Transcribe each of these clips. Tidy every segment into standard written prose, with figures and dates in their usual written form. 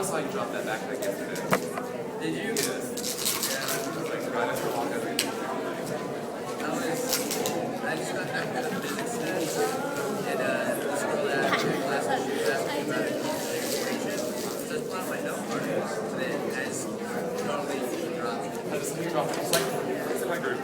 I saw you drop that backpack yesterday. Did you? Yes. Yeah, like right after walk over. I just got back to the physics test, and the school that I took last year asked me about integration. So that's one of my note parts. And then I just totally dropped. I just think about it's like my group.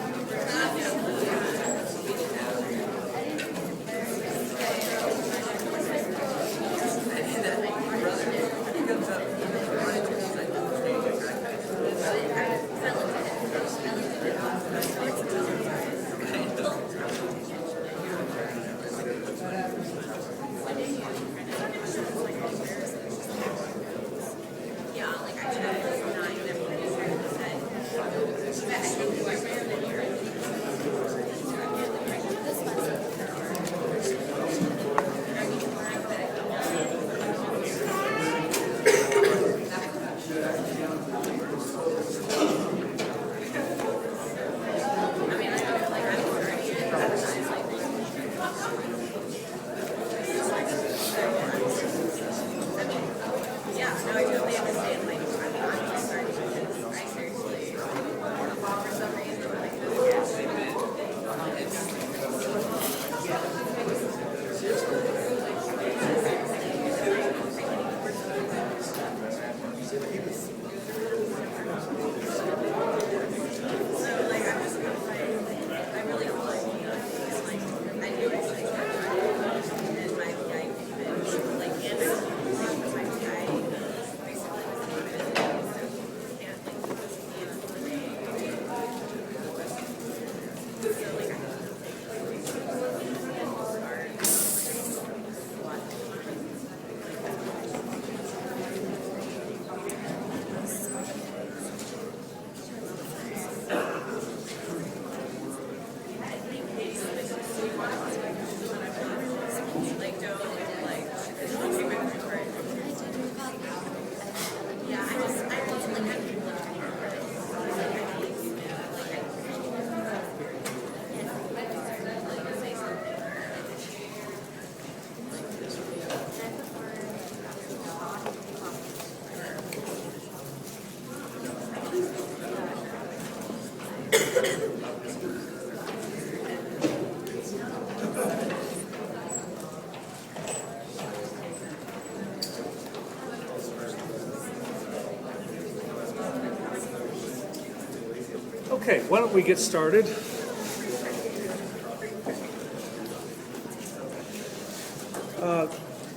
Okay, why don't we get started?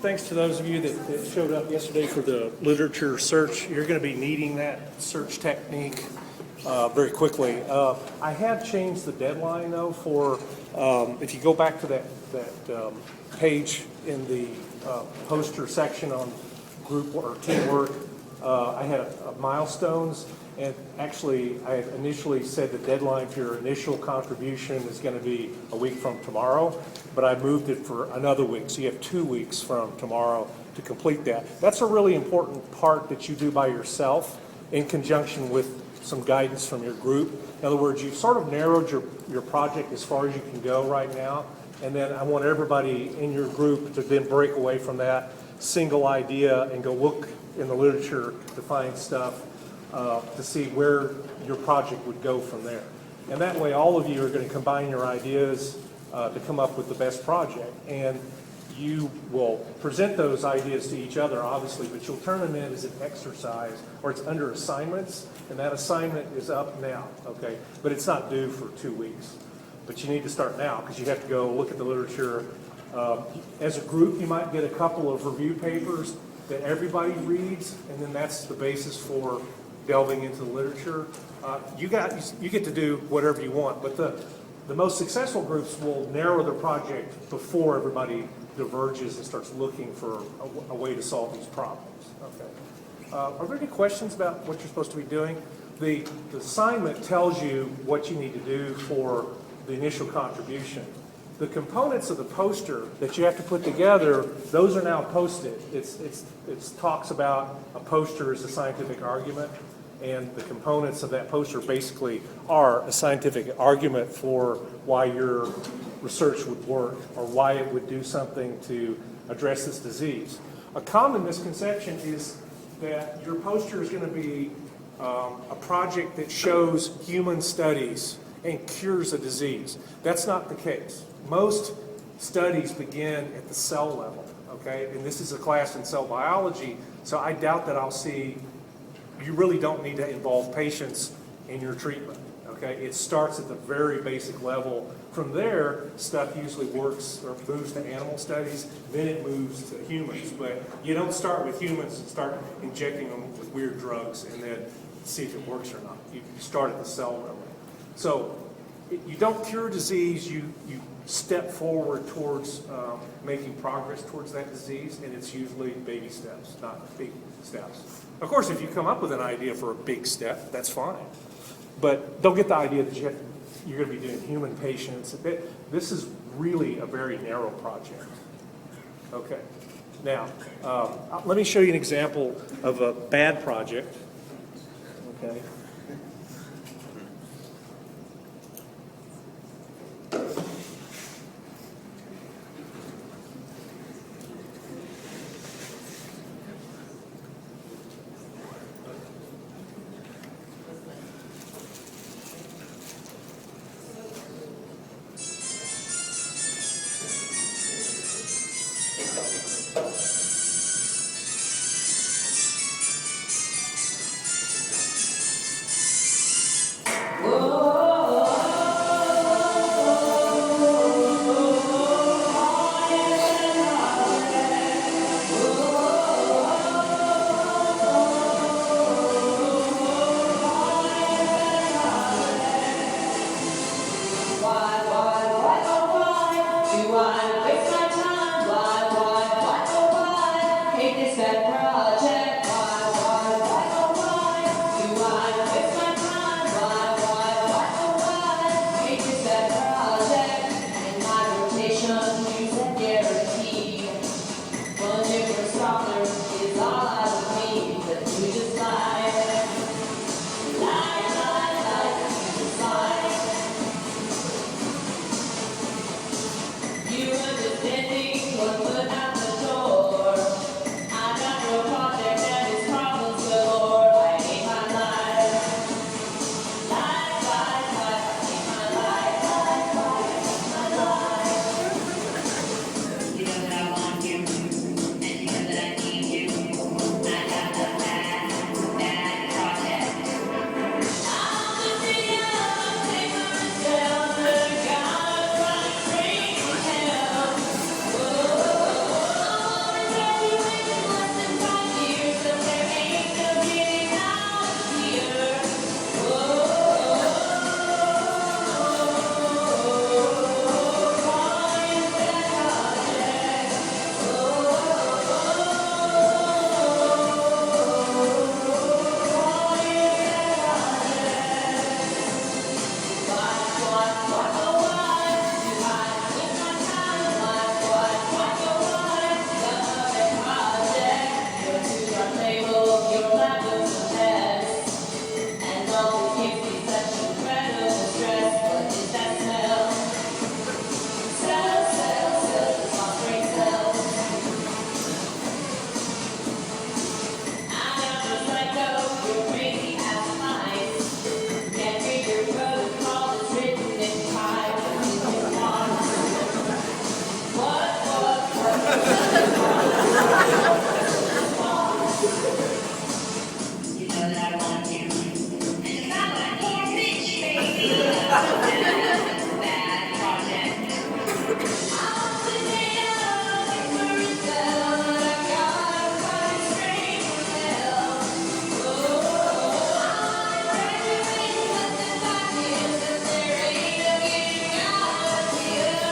Thanks to those of you that showed up yesterday for the literature search. You're going to be needing that search technique very quickly. I have changed the deadline though for, if you go back to that page in the poster section on group or teamwork, I had milestones, and actually I had initially said the deadline for your initial contribution is going to be a week from tomorrow, but I moved it for another week, so you have 2 weeks from tomorrow to complete that. That's a really important part that you do by yourself in conjunction with some guidance from your group. In other words, you've sort of narrowed your project as far as you can go right now, and then I want everybody in your group to then break away from that single idea and go look in the literature to find stuff to see where your project would go from there. And that way all of you are going to combine your ideas to come up with the best project. And you will present those ideas to each other, obviously, but you'll turn them in as an exercise, or it's under assignments, and that assignment is up now, okay? But it's not due for 2 weeks. But you need to start now, because you have to go look at the literature. As a group, you might get a couple of review papers that everybody reads, and then that's the basis for delving into the literature. You get to do whatever you want, but the most successful groups will narrow their project before everybody diverges and starts looking for a way to solve these problems. Okay. Are there any questions about what you're supposed to be doing? The assignment tells you what you need to do for the initial contribution. The components of the poster that you have to put together, those are now posted. It talks about a poster as a scientific argument, and the components of that poster basically are a scientific argument for why your research would work or why it would do something to address this disease. A common misconception is that your poster is going to be a project that shows human studies and cures a disease. That's not the case. Most studies begin at the cell level, okay? And this is a class in cell biology, so I doubt that I'll see, you really don't need to involve patients in your treatment, okay? It starts at the very basic level. From there, stuff usually works or moves to animal studies, then it moves to humans. But you don't start with humans and start injecting them with weird drugs and then see if it works or not. You start at the cell level. So you don't cure disease, you step forward towards making progress towards that disease, and it's usually baby steps, not big steps. Of course, if you come up with an idea for a big step, that's fine. But don't get the idea that you're going to be doing human patients. This is really a very narrow project. Okay. Now, let me show you an example of a bad project. Okay. but I want to. And I'm a poor bitch, baby. Bad project. I'll today looking for a spell, but I gotta find straight from hell. I'm graduating, but the fact is that there ain't no getting out of here.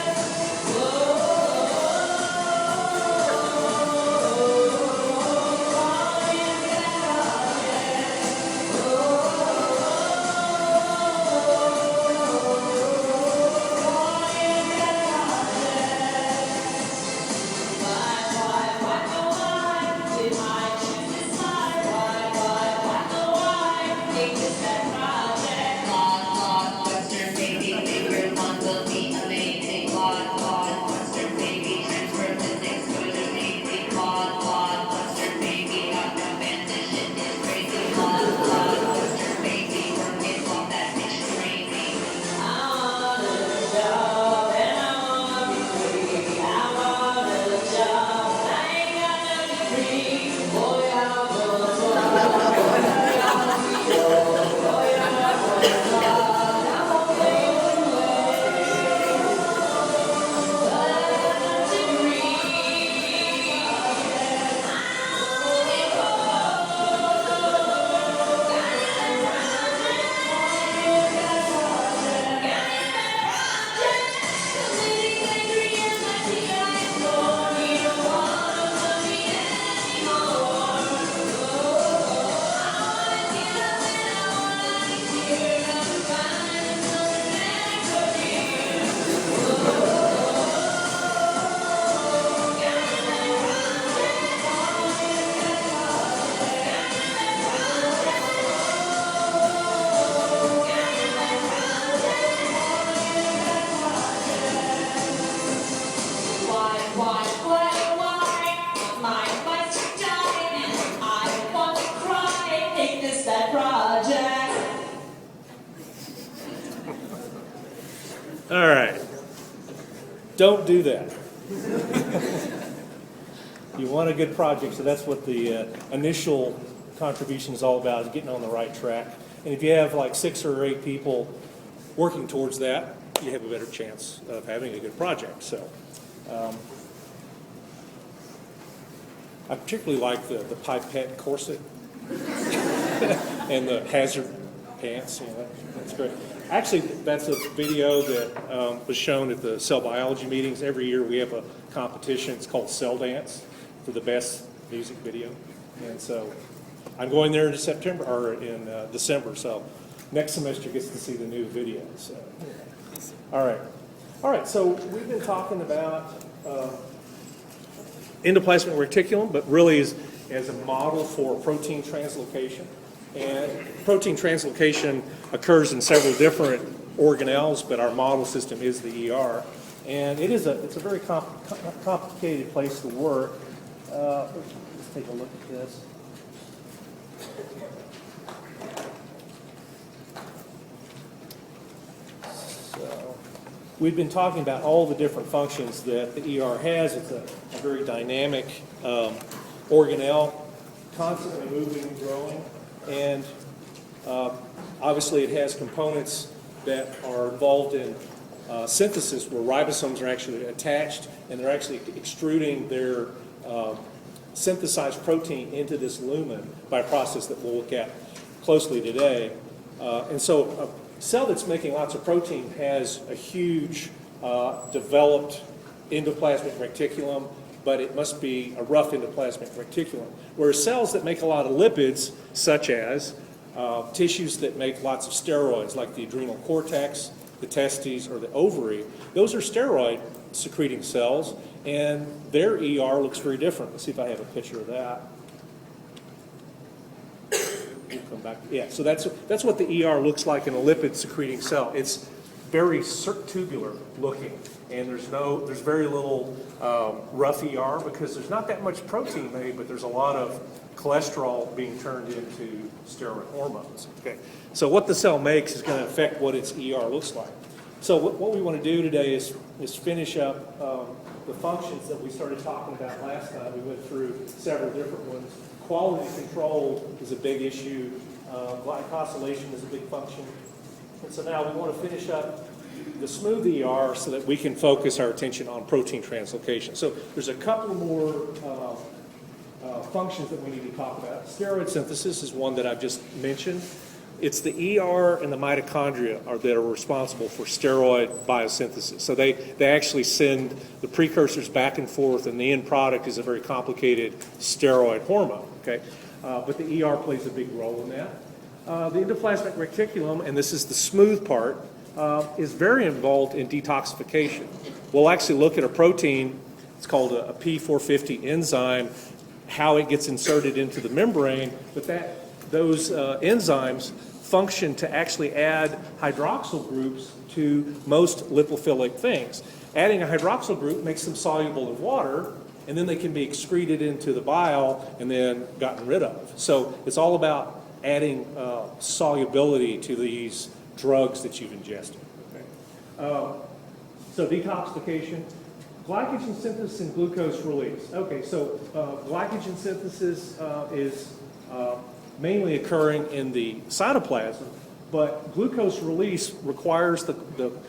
Why? My lights are dying and I want to cry. Ain't this that project? All right. Don't do that. You want a good project, so that's what the initial contribution is all about, is getting on the right track. And if you have like 6 or 8 people working towards that, you have a better chance of having a good project. So I particularly like the pipette corset and the hazard pants. That's great. Actually, that's a video that was shown at the cell biology meetings. Every year we have a competition. It's called Cell Dance for the best music video. And so I'm going there in September or in December. So next semester gets to see the new video. So, all right. So we've been talking about endoplasmic reticulum, but really as a model for protein translocation. And protein translocation occurs in several different organelles, but our model system is the ER. And it's a very complicated place to work. Let's take a look at this. So we've been talking about all the different functions that the ER has. It's a very dynamic organelle, constantly moving and growing. And obviously it has components that are involved in synthesis where ribosomes are actually attached and they're actually extruding their synthesized protein into this lumen by a process that we'll look at closely today. And so a cell that's making lots of protein has a huge developed endoplasmic reticulum, but it must be a rough endoplasmic reticulum. Whereas cells that make a lot of lipids, such as tissues that make lots of steroids, like the adrenal cortex, the testes, or the ovary, those are steroid secreting cells, and their ER looks very different. Let's see if I have a picture of that. We'll come back. Yeah, so that's what the ER looks like in a lipid secreting cell. It's very tubular looking, and there's very little rough ER because there's not that much protein made, but there's a lot of cholesterol being turned into steroid hormones. Okay, so what the cell makes is going to affect what its ER looks like. So what we want to do today is finish up the functions that we started talking about last time. We went through several different ones. quality control is a big issue. Glycosylation is a big function. And so now we want to finish up the smooth ER so that we can focus our attention on protein translocation. So there's a couple more functions that we need to talk about. Steroid synthesis is one that I've just mentioned. It's the ER and the mitochondria that are responsible for steroid biosynthesis. So they actually send the precursors back and forth, and the end product is a very complicated steroid hormone. Okay, but the ER plays a big role in that. The endoplasmic reticulum, and this is the smooth part, is very involved in detoxification. We'll actually look at a protein, it's called a P450 enzyme, how it gets inserted into the membrane, but those enzymes function to actually add hydroxyl groups to most lipophilic things. Adding a hydroxyl group makes them soluble in water, and then they can be excreted into the bile and then gotten rid of. So it's all about adding solubility to these drugs that you've ingested. Okay. So detoxification, glycogen synthesis and glucose release. Okay, so glycogen synthesis is mainly occurring in the cytoplasm, but glucose release requires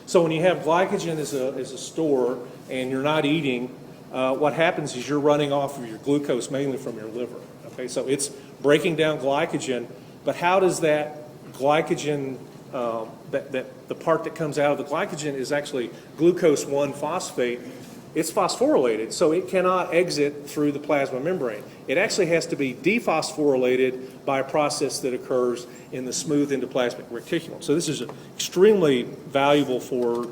so when you have glycogen as a store and you're not eating, what happens is you're running off of your glucose mainly from your liver. Okay, so it's breaking down glycogen, but how does that glycogen, the part that comes out of the glycogen is actually glucose 1-phosphate. It's phosphorylated, so it cannot exit through the plasma membrane. It actually has to be dephosphorylated by a process that occurs in the smooth endoplasmic reticulum. So this is extremely valuable for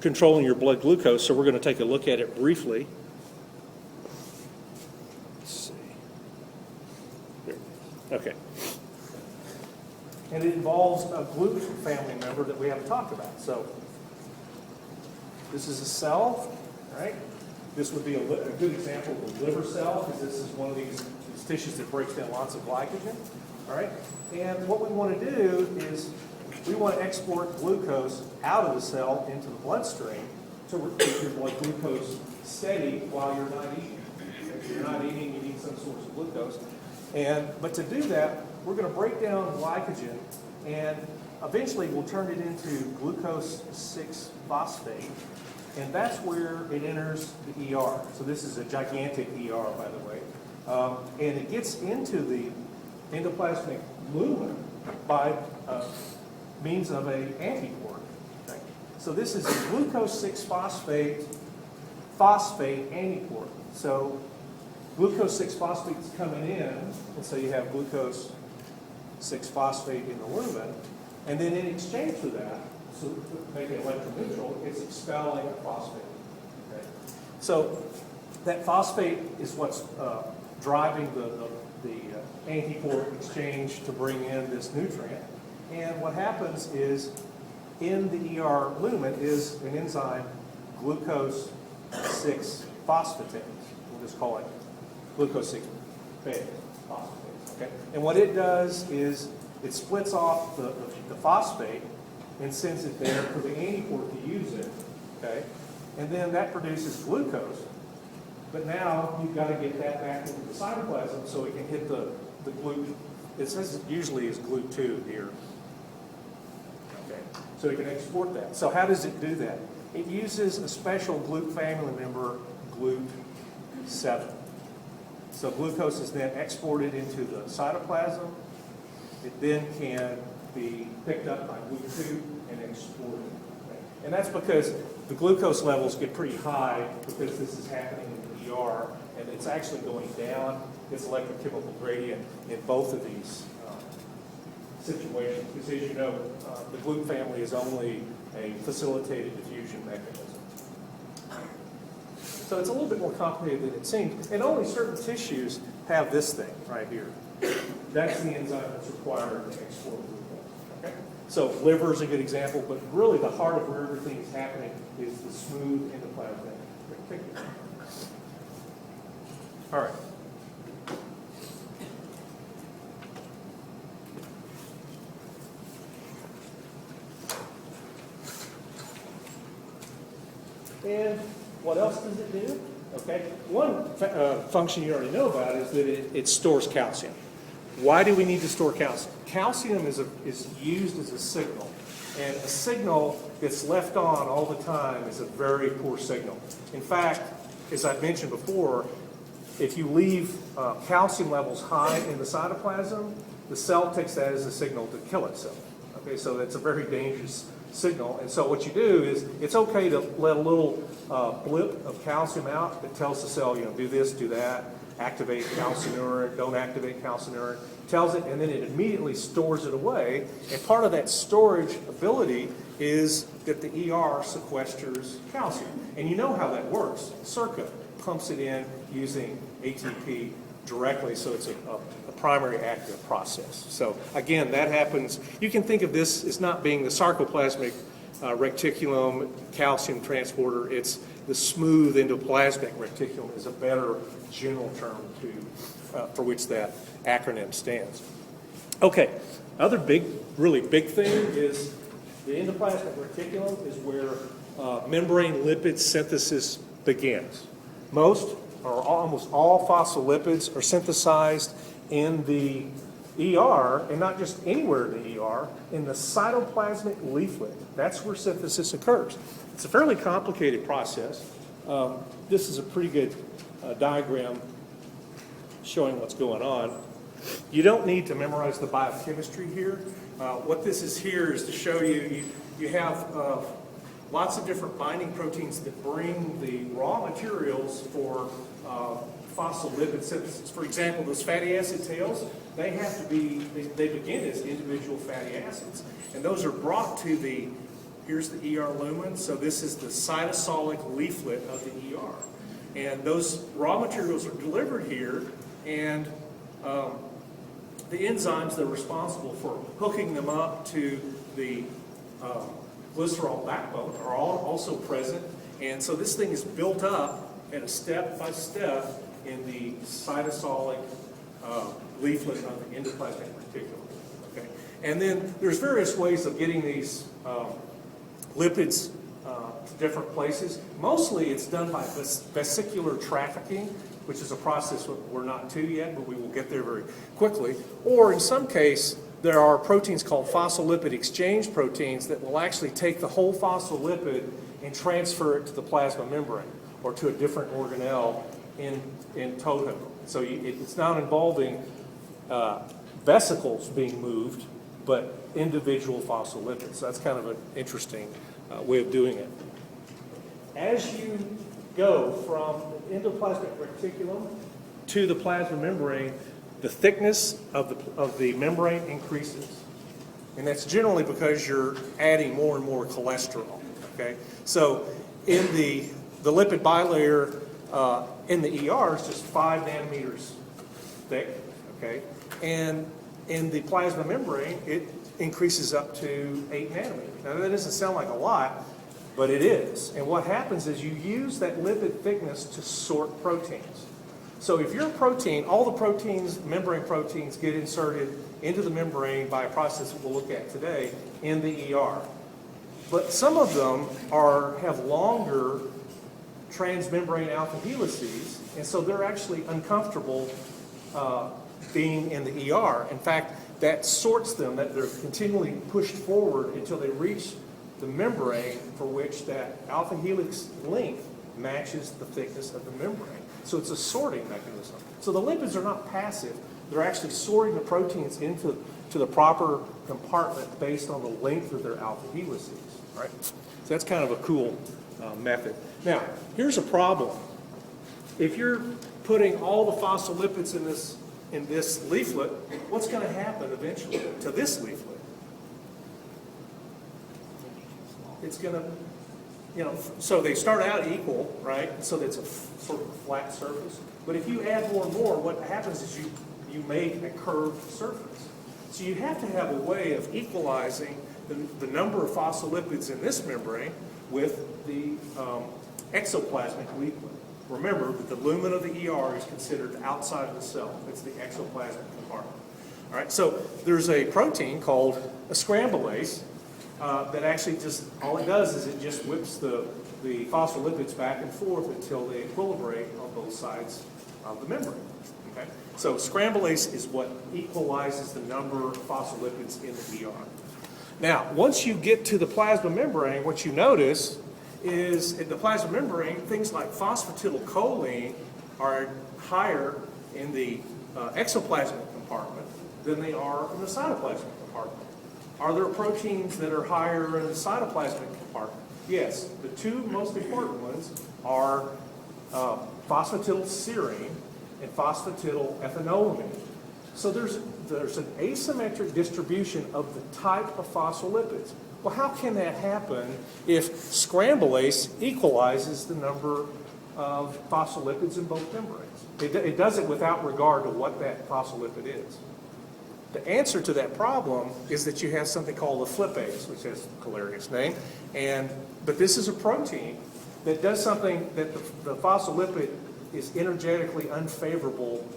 controlling your blood glucose, so we're going to take a look at it briefly. Let's see. Here. Okay. And it involves a GLUT family member that we haven't talked about. So this is a cell, right? This would be a good example of a liver cell, because this is one of these tissues that breaks down lots of glycogen, all right? And what we want to do is we want to export glucose out of the cell into the bloodstream to keep your blood glucose steady while you're not eating. If you're not eating, you need some source of glucose. But to do that, we're going to break down glycogen, and eventually we'll turn it into glucose 6-phosphate, and that's where it enters the ER. So this is a gigantic ER, by the way. And it gets into the endoplasmic lumen by means of an antiport. Okay? So this is a glucose 6-phosphate antiport. So glucose 6-phosphate is coming in, and so you have glucose 6-phosphate in the lumen, and then in exchange for that, so to make it electroneutral, it's expelling a phosphate. Okay? So that phosphate is what's driving the antiport exchange to bring in this nutrient. And what happens is in the ER lumen is an enzyme, glucose 6-phosphatase. We'll just call it glucose 6-phosphatase. Okay? And what it does is it splits off the phosphate and sends it there for the antiport to use it. Okay? And then that produces glucose. But now you've got to get that back into the cytoplasm so it can hit the GLUT. It says it usually is GLUT2 here. Okay, so it can export that. So how does it do that? It uses a special GLUT family member, GLUT7. So glucose is then exported into the cytoplasm. It then can be picked up by GLUT2 and exported. Okay? And that's because the glucose levels get pretty high because this is happening in the ER, and it's actually going down. It's electrochemical gradient in both of these situations. Because as you know, the GLUT family is only a facilitated diffusion mechanism. So it's a little bit more complicated than it seems. And only certain tissues have this thing right here. That's the enzyme that's required to export glucose. Okay? So liver is a good example, but really the heart of where everything is happening is the smooth endoplasmic reticulum. All right. And what else does it do? Okay? One function you already know about is that it stores calcium. Why do we need to store calcium? Calcium is used as a signal, and a signal that's left on all the time is a very poor signal. In fact, as I've mentioned before, if you leave calcium levels high in the cytoplasm, the cell takes that as a signal to kill itself. Okay, so that's a very dangerous signal. And so what you do is, it's okay to let a little blip of calcium out that tells the cell, do this, do that, activate calcineurin, don't activate calcineurin, tells it, and then it immediately stores it away. And part of that storage ability is that the ER sequesters calcium. And you know how that works. Circuit pumps it in using ATP directly, so it's a primary active process. So again, that happens. You can think of this as not being the sarcoplasmic reticulum calcium transporter. It's the smooth endoplasmic reticulum is a better general term for which that acronym stands. Okay, other really big thing is the endoplasmic reticulum is where membrane lipid synthesis begins. Most or almost all phospholipids are synthesized in the ER, and not just anywhere in the ER, in the cytoplasmic leaflet. That's where synthesis occurs. It's a fairly complicated process. This is a pretty good diagram showing what's going on. You don't need to memorize the biochemistry here. What this is here is to show you have lots of different binding proteins that bring the raw materials for phospholipid synthesis. For example, those fatty acid tails, they have to be, they begin as individual fatty acids. And those are brought to here's the ER lumen, so this is the cytosolic leaflet of the ER. And those raw materials are delivered here, and the enzymes that are responsible for hooking them up to the glycerol backbone are also present. And so this thing is built up at a step-by-step in the cytosolic leaflet of the endoplasmic reticulum. Okay? And then there's various ways of getting these lipids to different places. Mostly it's done by vesicular trafficking, which is a process we're not to yet, but we will get there very quickly. Or in some case, there are proteins called phospholipid exchange proteins that will actually take the whole phospholipid and transfer it to the plasma membrane or to a different organelle in toto. So it's not involving vesicles being moved, but individual phospholipids. So that's kind of an interesting way of doing it. As you go from the endoplasmic reticulum to the plasma membrane, the thickness of the membrane increases. And that's generally because you're adding more and more cholesterol. Okay? So in the lipid bilayer in the ER is just 5 nanometers thick. Okay? And in the plasma membrane, it increases up to 8 nanometers. Now that doesn't sound like a lot, but it is. And what happens is you use that lipid thickness to sort proteins. So if your protein, all the proteins, membrane proteins, get inserted into the membrane by a process that we'll look at today in the ER. But some of them have longer transmembrane alpha helices, and so they're actually uncomfortable being in the ER. In fact, that sorts them, that they're continually pushed forward until they reach the membrane for which that alpha helix length matches the thickness of the membrane. So it's a sorting mechanism. So the lipids are not passive. They're actually sorting the proteins into the proper compartment based on the length of their alpha helices. Right? So that's kind of a cool method. Now, here's a problem. If you're putting all the phospholipids in this leaflet, what's going to happen eventually to this leaflet? It's going to, so they start out equal, right? So that's a sort of flat surface. But if you add more and more, what happens is you make a curved surface. So you have to have a way of equalizing the number of phospholipids in this membrane with the exoplasmic leaflet. Remember that the lumen of the ER is considered outside of the cell. It's the exoplasmic compartment. All right, so there's a protein called a scramblase that actually just, all it does is it just whips the the phospholipids back and forth until they equilibrate on both sides of the membrane. Okay? So scramblase is what equalizes the number of phospholipids in the ER. Now, once you get to the plasma membrane, what you notice is in the plasma membrane, things like phosphatidylcholine are higher in the exoplasmic compartment than they are in the cytoplasmic compartment. Are there proteins that are higher in the cytoplasmic compartment? Yes. The two most important ones are phosphatidylserine and phosphatidylethanolamine. So there's an asymmetric distribution of the type of phospholipids. Well, how can that happen if scramblase equalizes the number of phospholipids in both membranes? It does it without regard to what that phospholipid is. The answer to that problem is that you have something called a flipase, which has a hilarious name, but this is a protein that does something that the phospholipid is energetically unfavorable.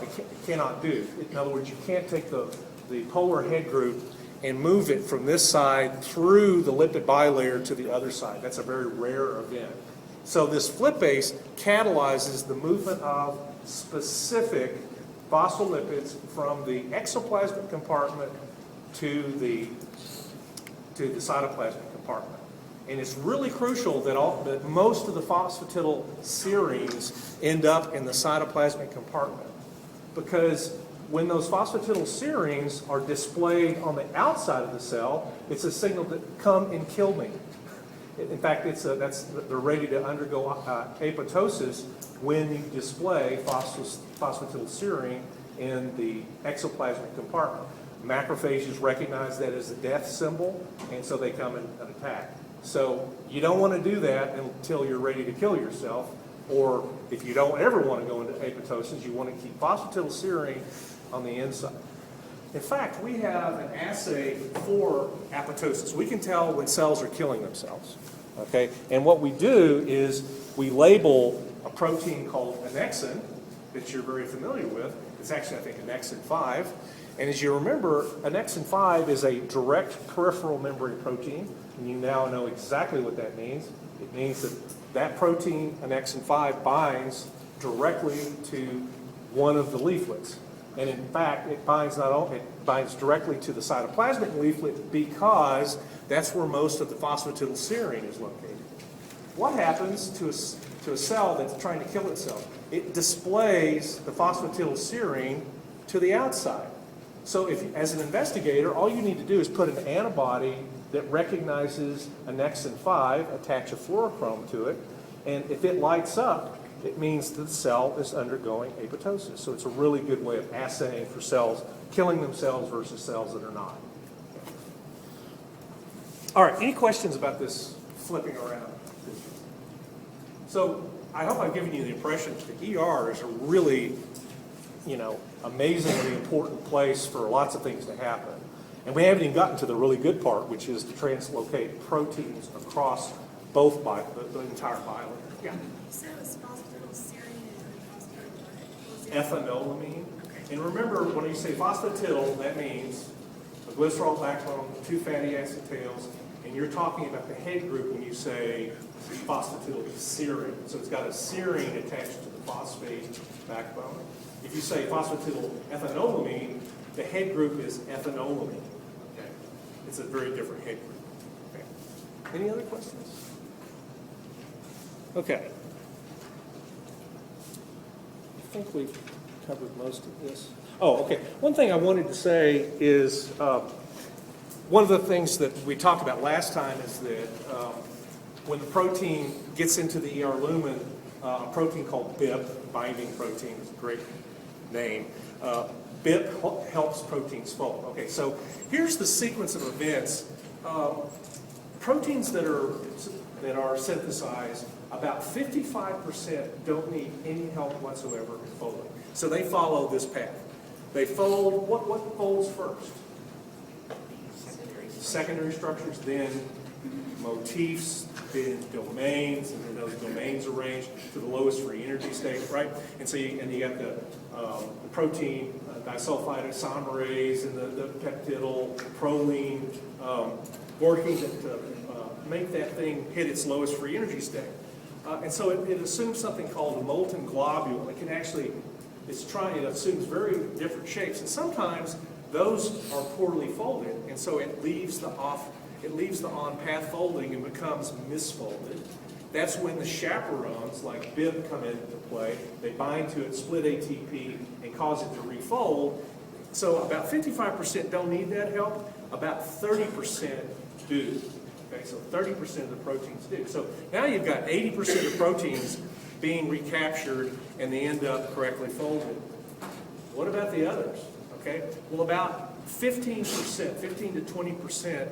It cannot do. In other words, you can't take the polar head group and move it from this side through the lipid bilayer to the other side. That's a very rare event. So this flipase catalyzes the movement of specific phospholipids from the exoplasmic compartment to the cytoplasmic compartment. And it's really crucial that most of the phosphatidylserines end up in the cytoplasmic compartment, because when those phosphatidylserines are displayed on the outside of the cell, it's a signal that come and kill me. In fact, they're ready to undergo apoptosis when you display phosphatidylserine in the exoplasmic compartment. Macrophages recognize that as a death symbol, and so they come and attack. So you don't want to do that until you're ready to kill yourself, or if you don't ever want to go into apoptosis, you want to keep phosphatidylserine on the inside. In fact, we have an assay for apoptosis. We can tell when cells are killing themselves, okay? And what we do is we label a protein called annexin that you're very familiar with. It's actually, I think, annexin 5. And as you remember, annexin 5 is a direct peripheral membrane protein, and you now know exactly what that means. It means that protein, annexin 5, binds directly to one of the leaflets. And in fact, it binds directly to the cytoplasmic leaflet because that's where most of the phosphatidylserine is located. What happens to a cell that's trying to kill itself? It displays the phosphatidylserine to the outside. So as an investigator, all you need to do is put an antibody that recognizes annexin 5, attach a fluorochrome to it, and if it lights up, it means that the cell is undergoing apoptosis. So it's a really good way of assaying for cells killing themselves versus cells that are not. All right, any questions about this flipping around? So I hope I've given you the impression that the ER is a really, amazingly important place for lots of things to happen. And we haven't even gotten to the really good part, which is to translocate proteins across both the entire bilayer. Yeah. So it's phosphatidylserine and Ethanolamine. And remember, when you say phosphatidyl, that means a glycerol backbone, two fatty acid tails, and you're talking about the head group when you say phosphatidylserine. So it's got a serine attached to the phosphate backbone. If you say phosphatidylethanolamine, the head group is ethanolamine. Okay. It's a very different head group. Okay. Any other questions? Okay. I think we've covered most of this. Oh, okay. One thing I wanted to say is one of the things that we talked about last time is that when the protein gets into the ER lumen, a protein called BIP, binding protein is a great name, BIP helps proteins fold. Okay, so here's the sequence of events. Proteins that are synthesized, about 55% don't need any help whatsoever in folding. So they follow this path. They fold, what folds first? Secondary structures, then motifs, then domains, and then those domains arranged to the lowest free energy state, right? And so you got the protein disulfide isomerase and the peptidyl, proline, working to make that thing hit its lowest free energy state. And so it assumes something called a molten globule. It can actually, it assumes very different shapes. And sometimes those are poorly folded, and so it leaves the on-path folding and becomes misfolded. That's when the chaperones, like bib, come into play. They bind to it, split ATP, and cause it to refold. So about 55% don't need that help. About 30% do. Okay, so 30% of the proteins do. So now you've got 80% of proteins being recaptured, and they end up correctly folded. What about the others? Okay, well, about 15%, 15 to 20%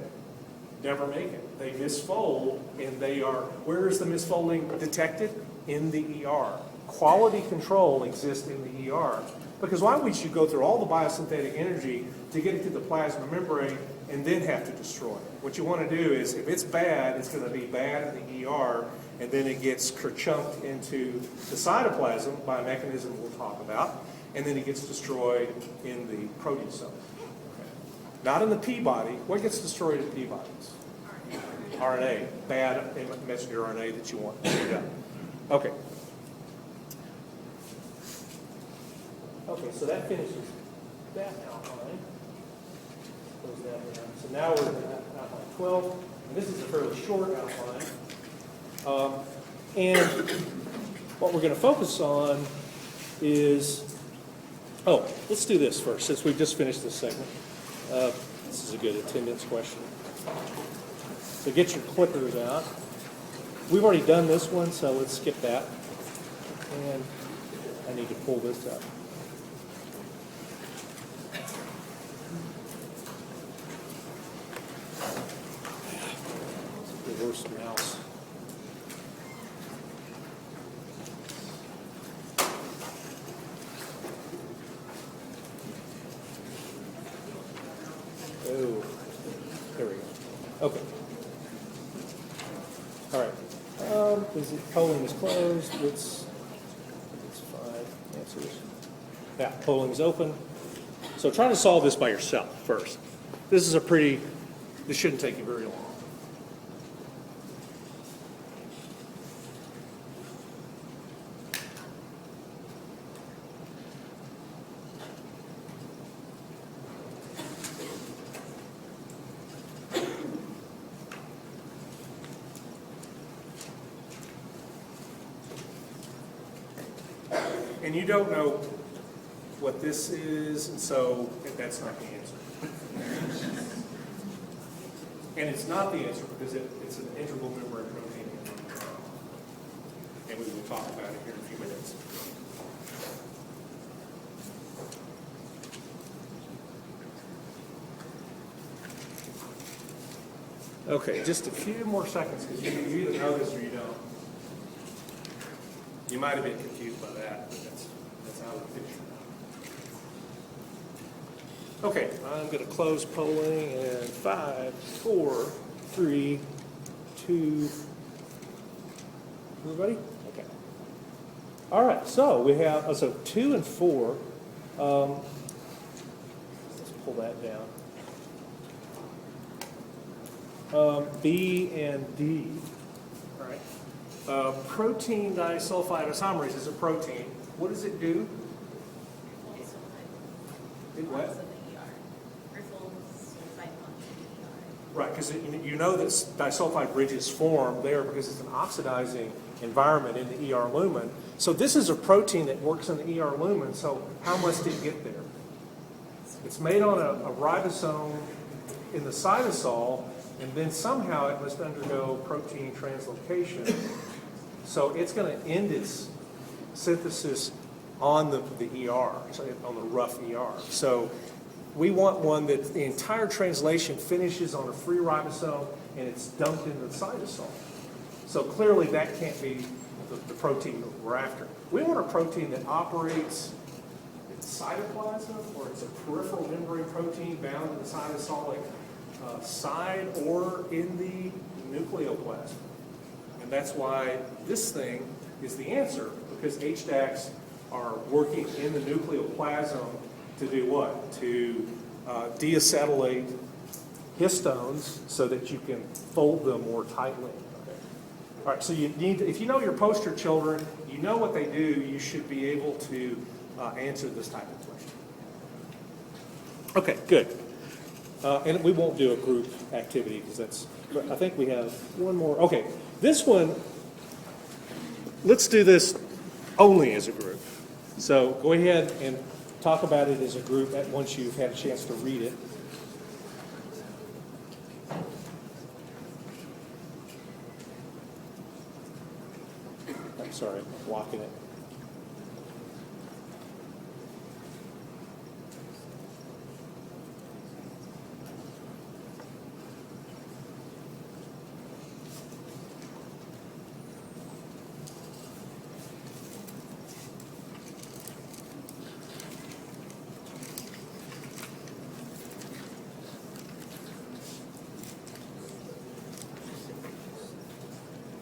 never make it. They misfold, and they are, where is the misfolding detected? In the ER. Quality control exists in the ER. Because why would you go through all the biosynthetic energy to get it to the plasma membrane and then have to destroy it? What you want to do is, if it's bad, it's going to be bad in the ER, and then it gets kerchunked into the cytoplasm by a mechanism we'll talk about, and then it gets destroyed in the proteasome. Okay. Not in the P-body. What gets destroyed in P-bodies? RNA. Bad messenger RNA that you want. Yeah. Okay. Okay, so that finishes that outline. Close that down. So now we're at outline 12, and this is a fairly short outline. And what we're going to focus on is, let's do this first, since we've just finished this segment. This is a good attendance question. So get your clickers out. We've already done this one, so let's skip that. And I need to pull this up. Reverse mouse. Oh, there we go. Okay. All right. Polling is closed. It's 5 answers. Yeah, polling is open. So try to solve this by yourself first. This shouldn't take you very long. And you don't know what this is, and so that's not the answer. And it's not the answer because it's an integral membrane protein. And we will talk about it here in a few minutes. Okay, just a few more seconds because you either know this or you don't. You might have been confused by that, but that's out of the picture now. Okay, I'm going to close polling in 5, 4, 3, 2. Everybody? Okay. All right, so we have 2 and 4. Let's pull that down. B and D. All right. Protein disulfide isomerase is a protein. What does it do? It what? Right, because you know that disulfide bridges form there because it's an oxidizing environment in the ER lumen. So this is a protein that works in the ER lumen, so how must it get there? It's made on a ribosome in the cytosol, and then somehow it must undergo protein translocation. So it's going to end its synthesis on the ER, so on the rough ER. So we want one that the entire translation finishes on a free ribosome and it's dumped into the cytosol. So clearly that can't be the protein that we're after. We want a protein that operates in cytoplasm, or it's a peripheral membrane protein bound to the cytosolic side or in the nucleoplasm. And that's why this thing is the answer, because HDACs are working in the nucleoplasm to do what? To deacetylate histones so that you can fold them more tightly. All right, so you need to, if you know your poster children, you know what they do, you should be able to answer this type of question. Okay, good. And we won't do a group activity because that's, I think we have one more. Okay, this one, let's do this only as a group. So go ahead and talk about it as a group once you've had a chance to read it. I'm sorry, I'm blocking it.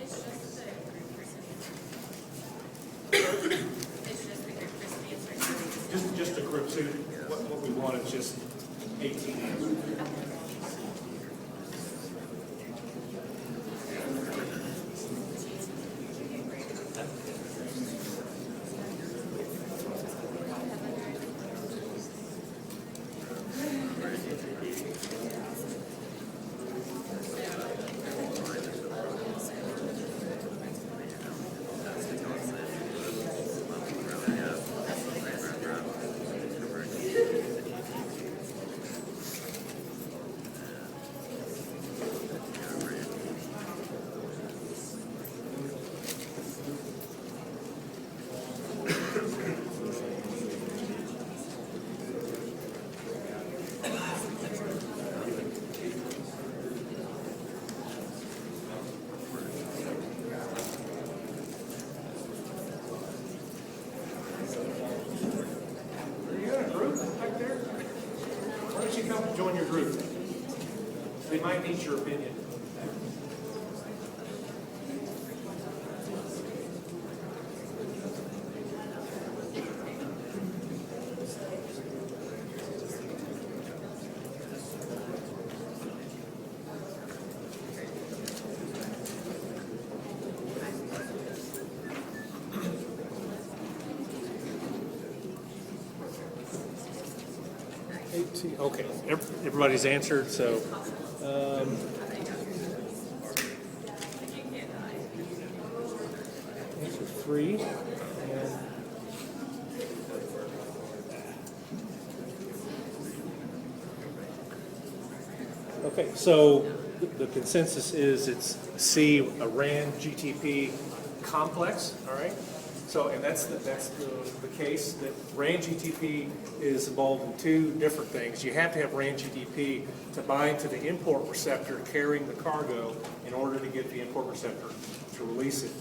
It's just the group person answering. It's just the group person answering. Just a group, so what we want is just 18 answers. Are you in a group back there? Why don't you come join your group? They might need your opinion. Okay, everybody's answered, so. Answer 3. And okay, so the consensus is it's C, a RAN GTP complex, all right? So, and that's the case, that RAN GTP is involved in two different things. You have to have RAN GTP to bind to the import receptor carrying the cargo in order to get the import receptor to release it.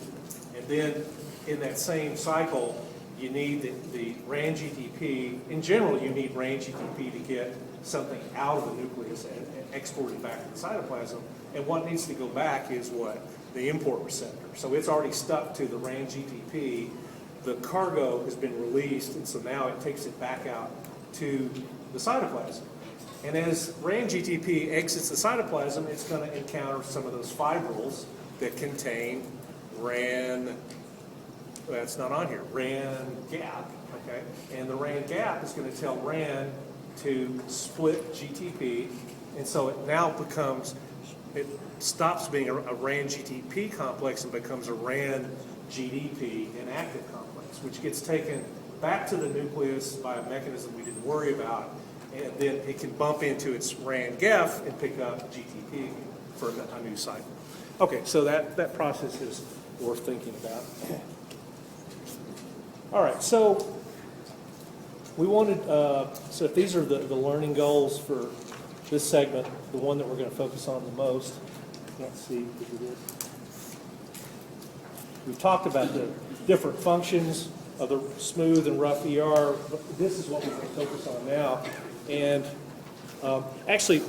And then in that same cycle, you need the RAN GTP. In general, you need RAN GTP to get something out of the nucleus and exported back to the cytoplasm. And what needs to go back is what? The import receptor. So it's already stuck to the RAN GTP. The cargo has been released, and so now it takes it back out to the cytoplasm. And as RAN GTP exits the cytoplasm, it's going to encounter some of those fibrils that contain RAN, that's not on here, RAN gap, okay? And the RAN gap is going to tell RAN to split GTP, and so it now becomes, it stops being a RAN GTP complex and becomes a RAN GDP inactive complex, which gets taken back to the nucleus by a mechanism we didn't worry about, and then it can bump into its RAN GEF and pick up GTP for a new cycle. Okay, so that process is worth thinking about. All right, so we wanted, so if these are the learning goals for this segment, the one that we're going to focus on the most, let's see if we did. We've talked about the different functions of the smooth and rough ER, but this is what we're going to focus on now. And actually,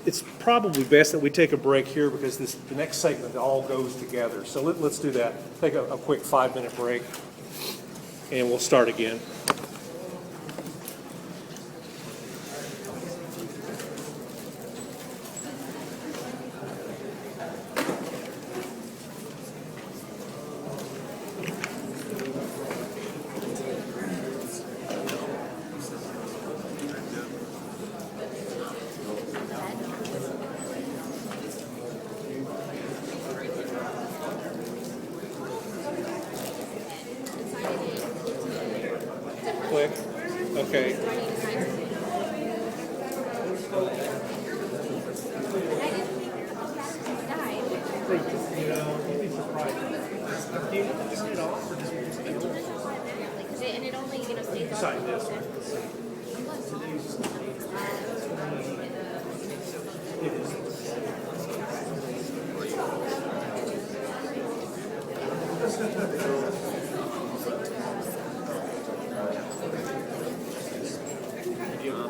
it's probably best that we take a break here because the next segment all goes together. So let's do that. Take a quick 5-minute break, and we'll start again. You know, you'd be surprised. Do you have to turn it off or just And it only, stays on. beside this? It is. Yeah.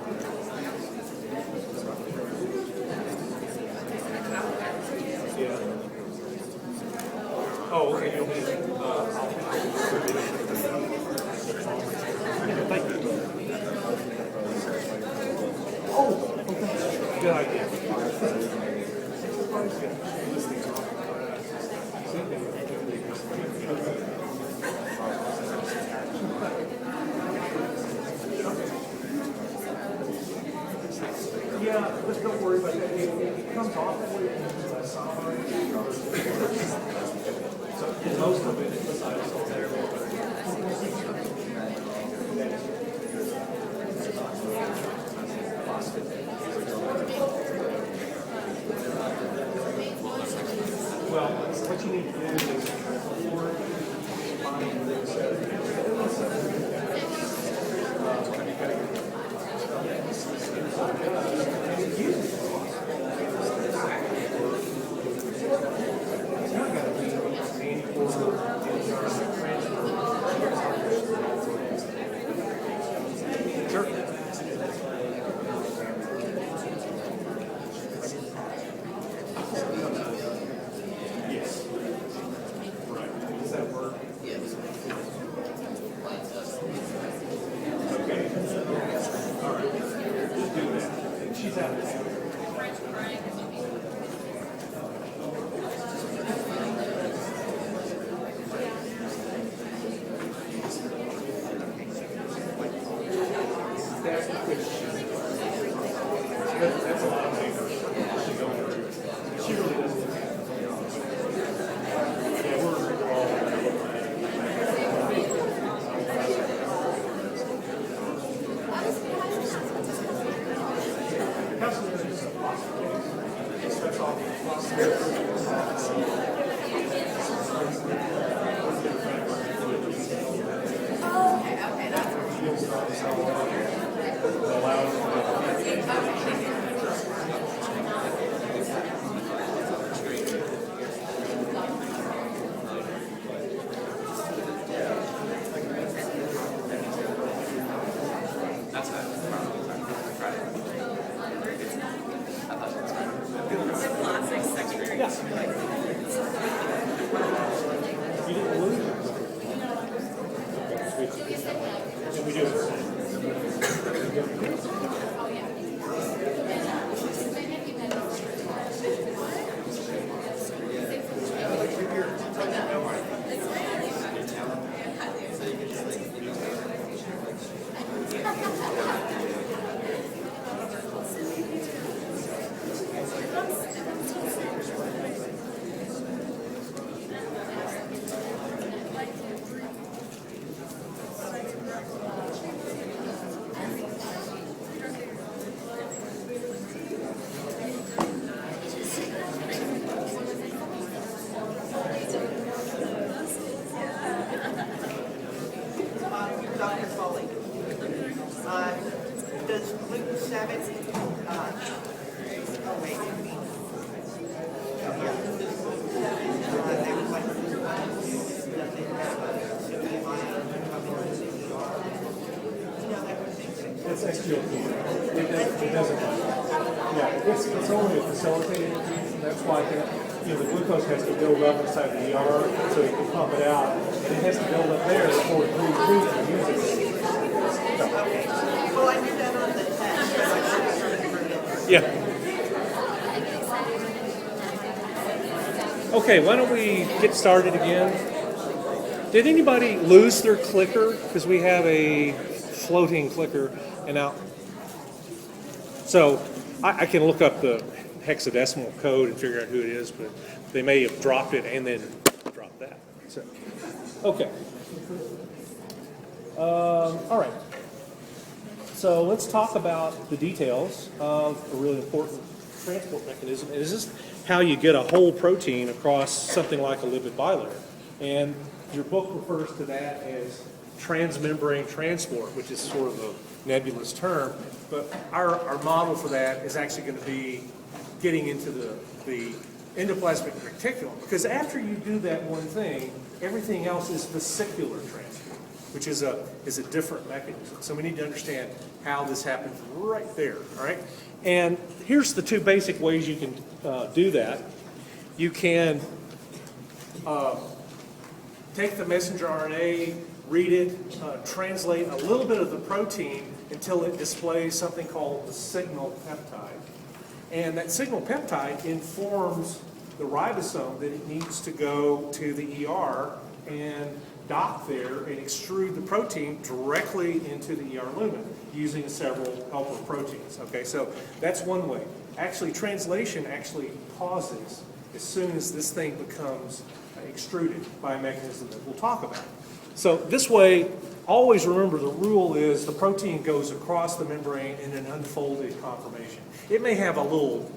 Oh, okay. You'll need it. Thank you. Oh, okay. Good idea. Yeah, but don't worry about that. It comes off that way. It's solid. So most of it is besides all there. Well, what you need to do is find this. Sure. Yes. Right. Does that work? Yes. Okay. All right. Just do that. She's out of town. That's the question. That's a lot of paper to go through. She really doesn't. Yeah, we're all. That's fine. I tried it. I thought it was fine. Classic secretary. You didn't lose it. And we do it. Dr. Foley. Does gluten 7, oh wait. Yeah. They would like to that they have a semi-ion coming to the ER. No, that would make sense. It's SGLT. It doesn't. Yeah, it's only a facilitated infusion. That's why the glucose has to build up inside the ER so you can pump it out, and it has to build up there before the food can use it. Okay. Well, I knew that on the test, but I shouldn't forget. Yeah. Okay, why don't we get started again? Did anybody lose their clicker? Because we have a floating clicker and out. So I can look up the hexadecimal code and figure out who it is, but they may have dropped it and then dropped that. So, okay. All right. So let's talk about the details of a really important transport mechanism. And this is how you get a whole protein across something like a lipid bilayer. And your book refers to that as transmembrane transport, which is sort of a nebulous term. But our model for that is actually going to be getting into the endoplasmic reticulum. Because after you do that one thing, everything else is vesicular transport, which is a different mechanism. So we need to understand how this happens right there, all right? And here's the two basic ways you can do that. You can take the messenger RNA, read it, translate a little bit of the protein until it displays something called the signal peptide. And that signal peptide informs the ribosome that it needs to go to the ER and dock there and extrude the protein directly into the ER lumen using several helper proteins. Okay, so that's one way. Actually, translation actually pauses as soon as this thing becomes extruded by a mechanism that we'll talk about. So this way, always remember the rule is the protein goes across the membrane in an unfolded conformation. It may have a little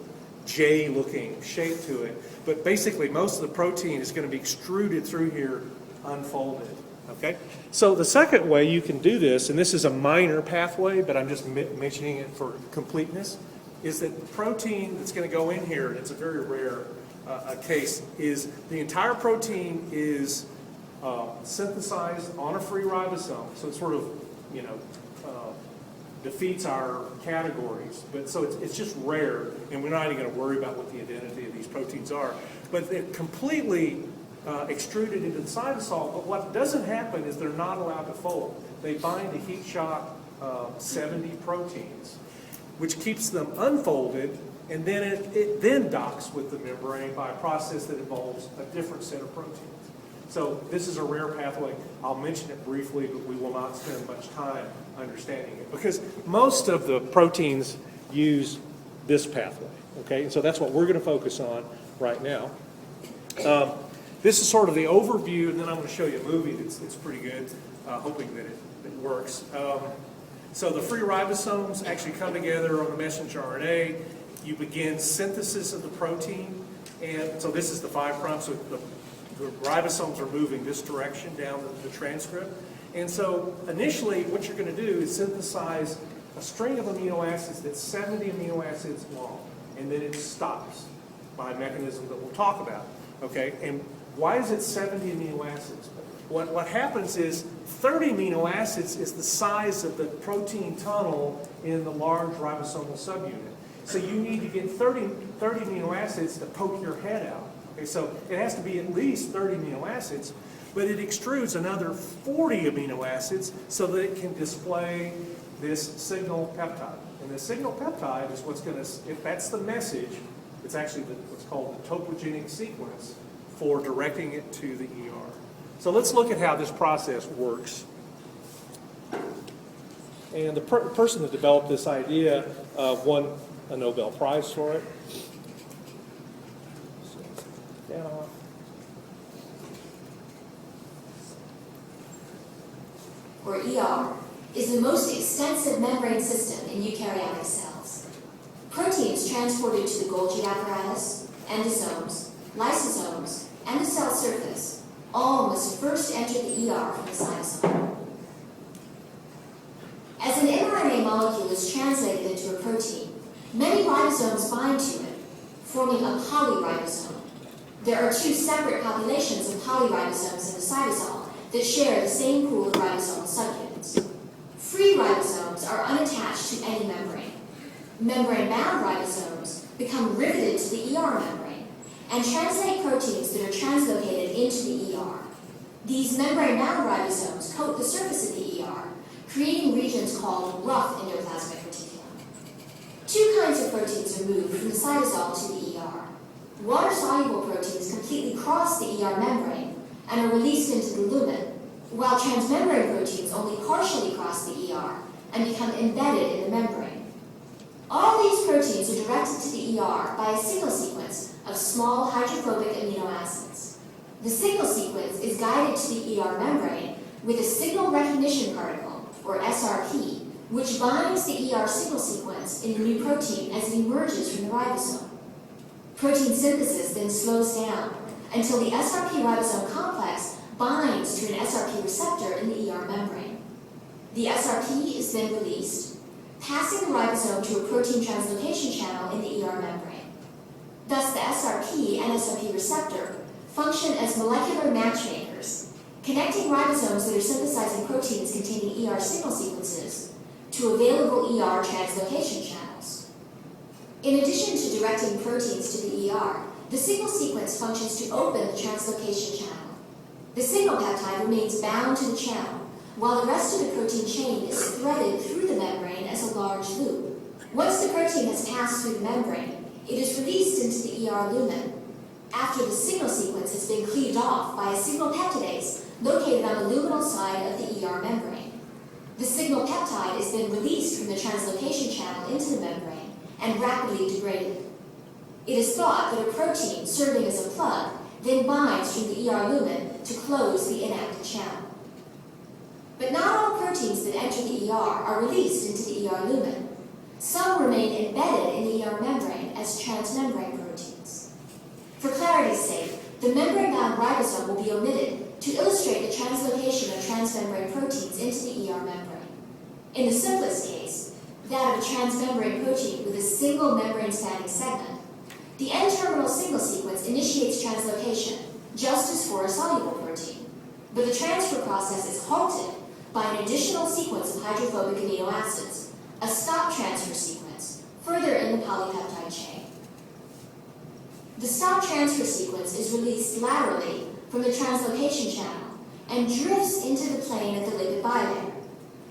J-looking shape to it, but basically most of the protein is going to be extruded through here unfolded. Okay? So the second way you can do this, and this is a minor pathway, but I'm just mentioning it for completeness, is that the protein that's going to go in here, and it's a very rare case, is the entire protein is synthesized on a free ribosome. So it sort of, defeats our categories. But so it's just rare, and we're not even going to worry about what the identity of these proteins are. But they're completely extruded into the cytosol. But what doesn't happen is they're not allowed to fold. They bind to heat shock 70 proteins, which keeps them unfolded, and then it then docks with the membrane by a process that involves a different set of proteins. So this is a rare pathway. I'll mention it briefly, but we will not spend much time understanding it because most of the proteins use this pathway. Okay, and so that's what we're going to focus on right now. This is sort of the overview, and then I'm going to show you a movie that's pretty good, hoping that it works. So the free ribosomes actually come together on the messenger RNA. You begin synthesis of the protein, and so this is the 5', so the ribosomes are moving this direction down the transcript. And so initially what you're going to do is synthesize a string of amino acids that's 70 amino acids long, and then it stops by a mechanism that we'll talk about. Okay, and why is it 70 amino acids? What happens is 30 amino acids is the size of the protein tunnel in the large ribosomal subunit. So you need to get 30 amino acids to poke your head out. Okay, so it has to be at least 30 amino acids, but it extrudes another 40 amino acids so that it can display this signal peptide. And the signal peptide is what's going to, if that's the message, it's actually what's called the topogenic sequence for directing it to the ER. So let's look at how this process works. And the person that developed this idea won a Nobel Prize for it. Or ER, is the most extensive membrane system in eukaryotic cells. Proteins transported to the Golgi apparatus, endosomes, lysosomes, and the cell surface all must first enter the ER from the cytosol. As an mRNA molecule is translated into a protein, many ribosomes bind to it, forming a polyribosome. There are two separate populations of polyribosomes in the cytosol that share the same pool of ribosomal subunits. Free ribosomes are unattached to any membrane. Membrane-bound ribosomes become riveted to the ER membrane and translate proteins that are translocated into the ER. These membrane-bound ribosomes coat the surface of the ER, creating regions called rough endoplasmic reticulum. Two kinds of proteins are moved from the cytosol to the ER. Water-soluble proteins completely cross the ER membrane and are released into the lumen, while transmembrane proteins only partially cross the ER and become embedded in the membrane. All these proteins are directed to the ER by a signal sequence of small hydrophobic amino acids. The signal sequence is guided to the ER membrane with a signal recognition particle, or SRP, which binds the ER signal sequence in the new protein as it emerges from the ribosome. Protein synthesis then slows down until the SRP ribosome complex binds to an SRP receptor in the ER membrane. The SRP is then released, passing the ribosome to a protein translocation channel in the ER membrane. Thus, the SRP and SRP receptor function as molecular matchmakers, connecting ribosomes that are synthesizing proteins containing ER signal sequences to available ER translocation channels. In addition to directing proteins to the ER, the signal sequence functions to open the translocation channel. The signal peptide remains bound to the channel, while the rest of the protein chain is threaded through the membrane as a large loop. Once the protein has passed through the membrane, it is released into the ER lumen, after the signal sequence has been cleaved off by a signal peptidase located on the luminal side of the ER membrane. The signal peptide is then released from the translocation channel into the membrane and rapidly degraded. It is thought that a protein serving as a plug then binds from the ER lumen to close the inactive channel. But not all proteins that enter the ER are released into the ER lumen. Some remain embedded in the ER membrane as transmembrane proteins. For clarity's sake, the membrane-bound ribosome will be omitted to illustrate the translocation of transmembrane proteins into the ER membrane. In the simplest case, that of a transmembrane protein with a single membrane-spanning segment, the N-terminal signal sequence initiates translocation, just as for a soluble protein. But the transfer process is halted by an additional sequence of hydrophobic amino acids, a stop transfer sequence, further in the polypeptide chain. The stop transfer sequence is released laterally from the translocation channel and drifts into the plane of the lipid bilayer,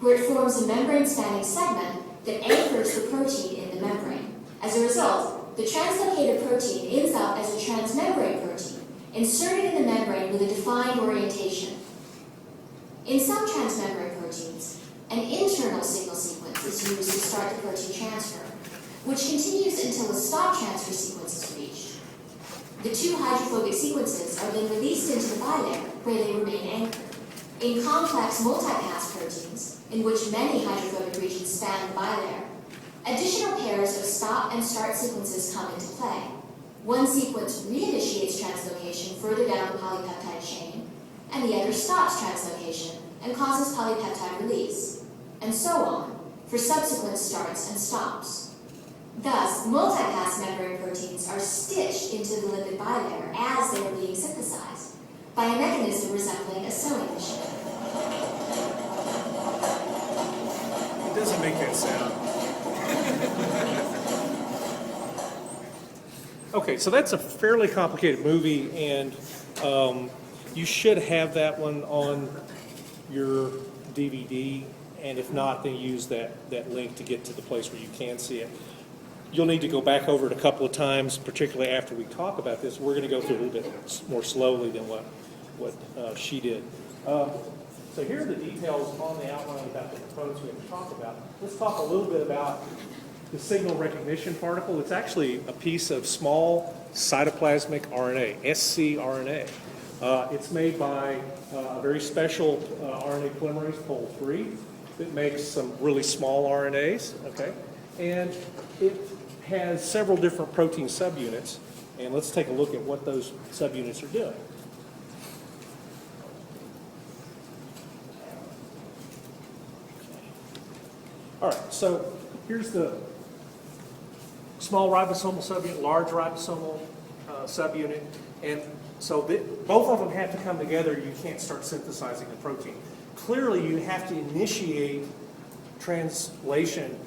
where it forms a membrane-spanning segment that anchors the protein in the membrane. As a result, the translocated protein ends up as a transmembrane protein, inserted in the membrane with a defined orientation. In some transmembrane proteins, an internal signal sequence is used to start the protein transfer, which continues until a stop transfer sequence is reached. The two hydrophobic sequences are then released into the bilayer, where they remain anchored. In complex multipass proteins, in which many hydrophobic regions span the bilayer, additional pairs of stop and start sequences come into play. One sequence reinitiates translocation further down the polypeptide chain, and the other stops translocation and causes polypeptide release, and so on, for subsequent starts and stops. Thus, multipass membrane proteins are stitched into the lipid bilayer as they are being synthesized, by a mechanism resembling a sewing machine. It doesn't make that sound. Okay, so that's a fairly complicated movie, and you should have that one on your DVD, and if not, then use that link to get to the place where you can see it. You'll need to go back over it a couple of times, particularly after we talk about this. We're going to go through it a little bit more slowly than what she did. So here are the details on the outline about the components we have to talk about. Let's talk a little bit about the signal recognition particle. It's actually a piece of small cytoplasmic RNA, scRNA. It's made by a very special RNA polymerase, POL3, that makes some really small RNAs, okay? And it has several different protein subunits, and let's take a look at what those subunits are doing. All right, so here's the small ribosomal subunit, large ribosomal subunit, and so both of them have to come together. You can't start synthesizing the protein. Clearly, you have to initiate translation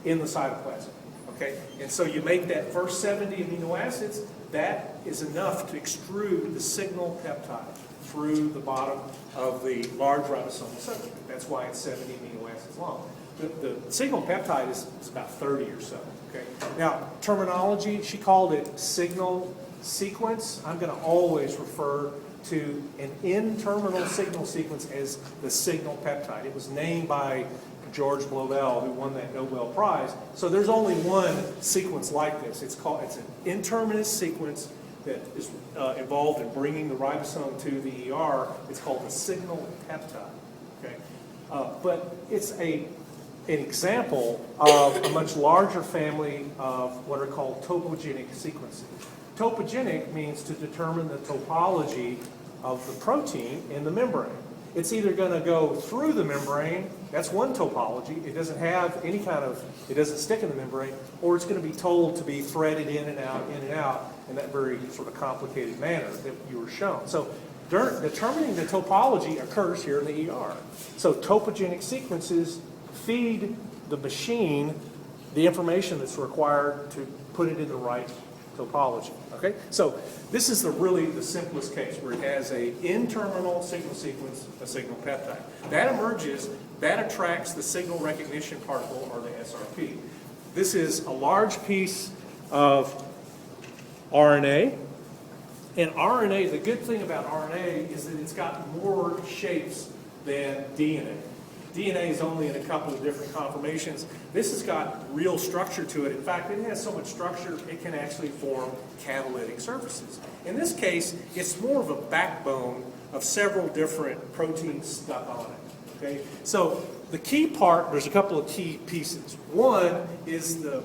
in the cytoplasm, okay? And so you make that first 70 amino acids. That is enough to extrude the signal peptide through the bottom of the large ribosomal subunit. That's why it's 70 amino acids long. The signal peptide is about 30 or so, okay? Now, terminology, she called it signal sequence. I'm going to always refer to an N-terminal signal sequence as the signal peptide. It was named by George Blobel, who won that Nobel Prize. So there's only one sequence like this. It's an N-terminus sequence that is involved in bringing the ribosome to the ER. It's called the signal peptide, okay? But it's a an example of a much larger family of what are called topogenic sequences. Topogenic means to determine the topology of the protein in the membrane. It's either going to go through the membrane, that's one topology, it doesn't have any kind of, it doesn't stick in the membrane, or it's going to be told to be threaded in and out in that very sort of complicated manner that you were shown. So determining the topology occurs here in the ER. So topogenic sequences feed the machine the information that's required to put it in the right topology. Okay, so this is really the simplest case where it has a N-terminal signal sequence, a signal peptide. That emerges, that attracts the signal recognition particle, or the SRP. This is a large piece of RNA. And RNA, the good thing about RNA is that it's got more shapes than DNA. DNA is only in a couple of different conformations. This has got real structure to it. In fact, it has so much structure, it can actually form catalytic surfaces. In this case, it's more of a backbone of several different proteins stuck on it. Okay? So the key part, there's a couple of key pieces. One is the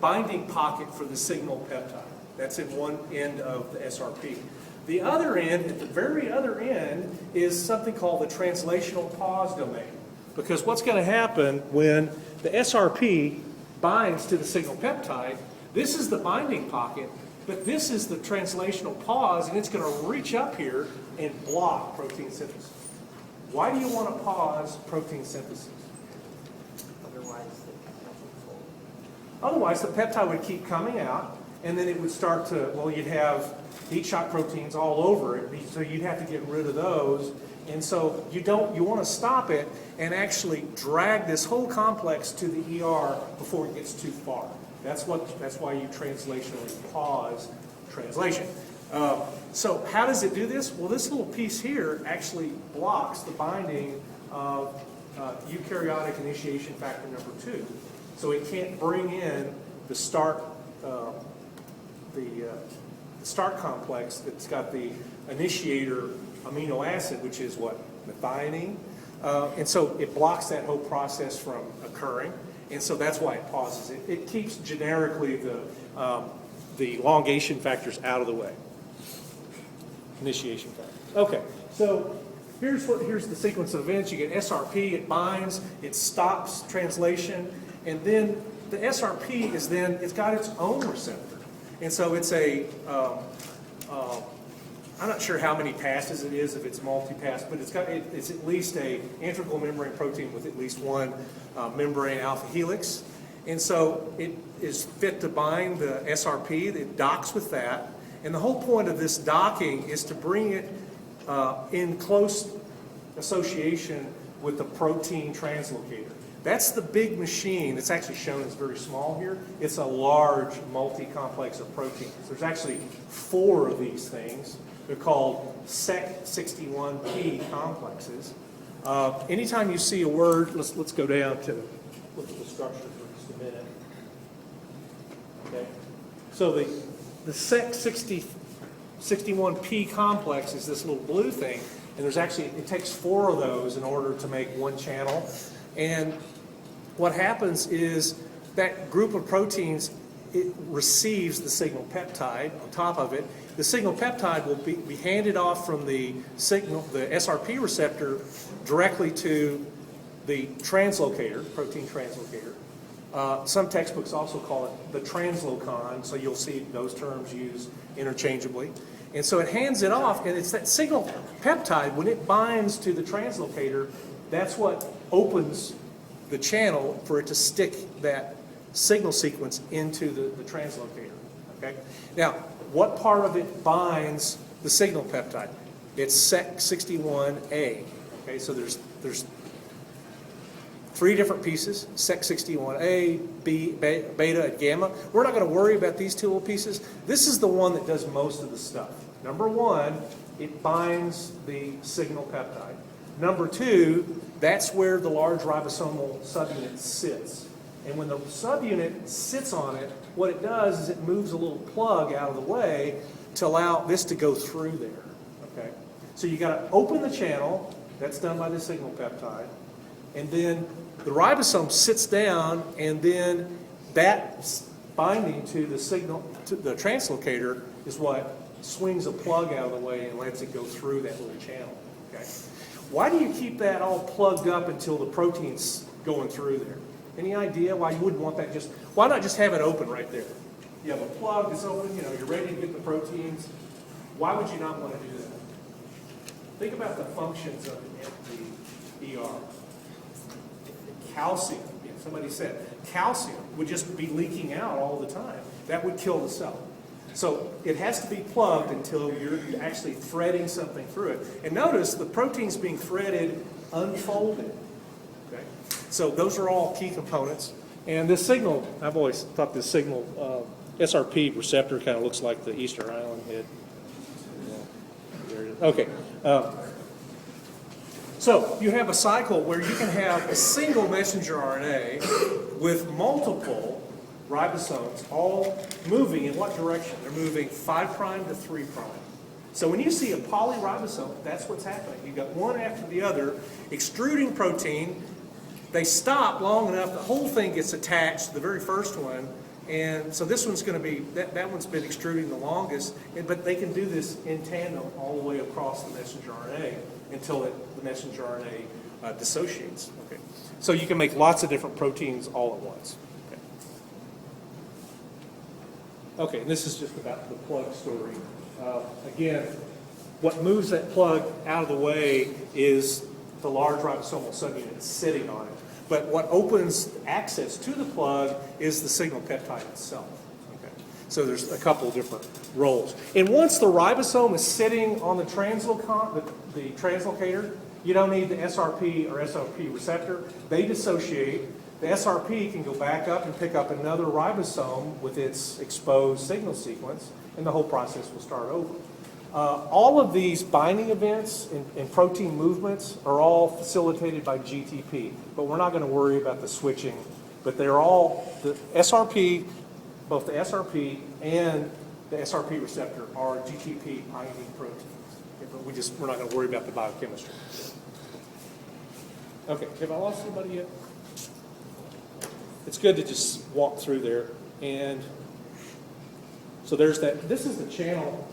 binding pocket for the signal peptide. That's at one end of the SRP. The other end, at the very other end, is something called the translational pause domain. Because what's going to happen when the SRP binds to the signal peptide, this is the binding pocket, but this is the translational pause, and it's going to reach up here and block protein synthesis. Why do you want to pause protein synthesis? Otherwise, the peptide would keep coming out, and then it would start to, well, you'd have heat shock proteins all over it, so you'd have to get rid of those. And so you want to stop it and actually drag this whole complex to the ER before it gets too far. That's why you translationally pause translation. So how does it do this? Well, this little piece here actually blocks the binding of eukaryotic initiation factor number 2. So it can't bring in the start complex that's got the initiator amino acid, which is what? Methionine. And so it blocks that whole process from occurring. And so that's why it pauses it. It keeps generically the elongation factors out of the way. Initiation factors. Okay, so here's the sequence of events. You get SRP, it binds, it stops translation, and then the SRP is it's got its own receptor. And so it's I'm not sure how many passes it is, if it's multi-pass, but it's at least a integral membrane protein with at least one membrane alpha helix. And so it is fit to bind the SRP, it docks with that. And the whole point of this docking is to bring it in close association with the protein translocator. That's the big machine. It's actually shown as very small here. It's a large multi-complex of proteins. There's actually 4 of these things. They're called Sec61P complexes. Anytime you see a word, let's go down to look at the structure for just a minute. Okay. So the Sec61P complex is this little blue thing, and it takes 4 of those in order to make one channel. And what happens is that group of proteins, it receives the signal peptide on top of it. The signal peptide will be handed off from the SRP receptor directly to the translocator, protein translocator. Some textbooks also call it the translocon, so you'll see those terms used interchangeably. And so it hands it off, and it's that signal peptide, when it binds to the translocator, that's what opens the channel for it to stick that signal sequence into the translocator. Okay? Now, what part of it binds the signal peptide? It's Sec61A. Okay, so there's 3 different pieces: Sec61A, beta, and gamma. We're not going to worry about these 2 little pieces. This is the one that does most of the stuff. Number 1, it binds the signal peptide. Number 2, that's where the large ribosomal subunit sits. And when the subunit sits on it, what it does is it moves a little plug out of the way to allow this to go through there. Okay? So you got to open the channel. That's done by the signal peptide. And then the ribosome sits down, and then that binding to the signal, to the translocator, is what swings a plug out of the way and lets it go through that little channel. Okay? Why do you keep that all plugged up until the protein's going through there? Any idea why you wouldn't want that? Why not just have it open right there? You have a plug that's open, you know, you're ready to get the proteins. Why would you not want to do that? Think about the functions of the ER. Calcium, yeah, somebody said, calcium would just be leaking out all the time. That would kill the cell. So it has to be plugged until you're actually threading something through it. And notice the protein's being threaded unfolded. Okay? So those are all key components. And this signal, I've always thought this signal, SRP receptor kind of looks like the Easter Island head. Yeah. There it is. Okay. So you have a cycle where you can have a single messenger RNA with multiple ribosomes all moving in what direction? They're moving 5' to 3'. So when you see a polyribosome, that's what's happening. You've got one after the other extruding protein. They stop long enough, the whole thing gets attached to the very first one. And so this one's going to be, that one's been extruding the longest, but they can do this in tandem all the way across the messenger RNA until the messenger RNA dissociates. Okay. So you can make lots of different proteins all at once. Okay, and this is just about the plug story. Again, what moves that plug out of the way is the large ribosomal subunit sitting on it. But what opens access to the plug is the signal peptide itself. Okay. So there's a couple of different roles. And once the ribosome is sitting on the translocator, you don't need the SRP or SRP receptor. They dissociate. The SRP can go back up and pick up another ribosome with its exposed signal sequence, and the whole process will start over. All of these binding events and protein movements are all facilitated by GTP, but we're not going to worry about the switching. But they're all, the SRP, both the SRP and the SRP receptor are GTP binding proteins. Okay, but we're not going to worry about the biochemistry. Okay, have I lost anybody yet? It's good to just walk through there. And so there's that. This is the channel.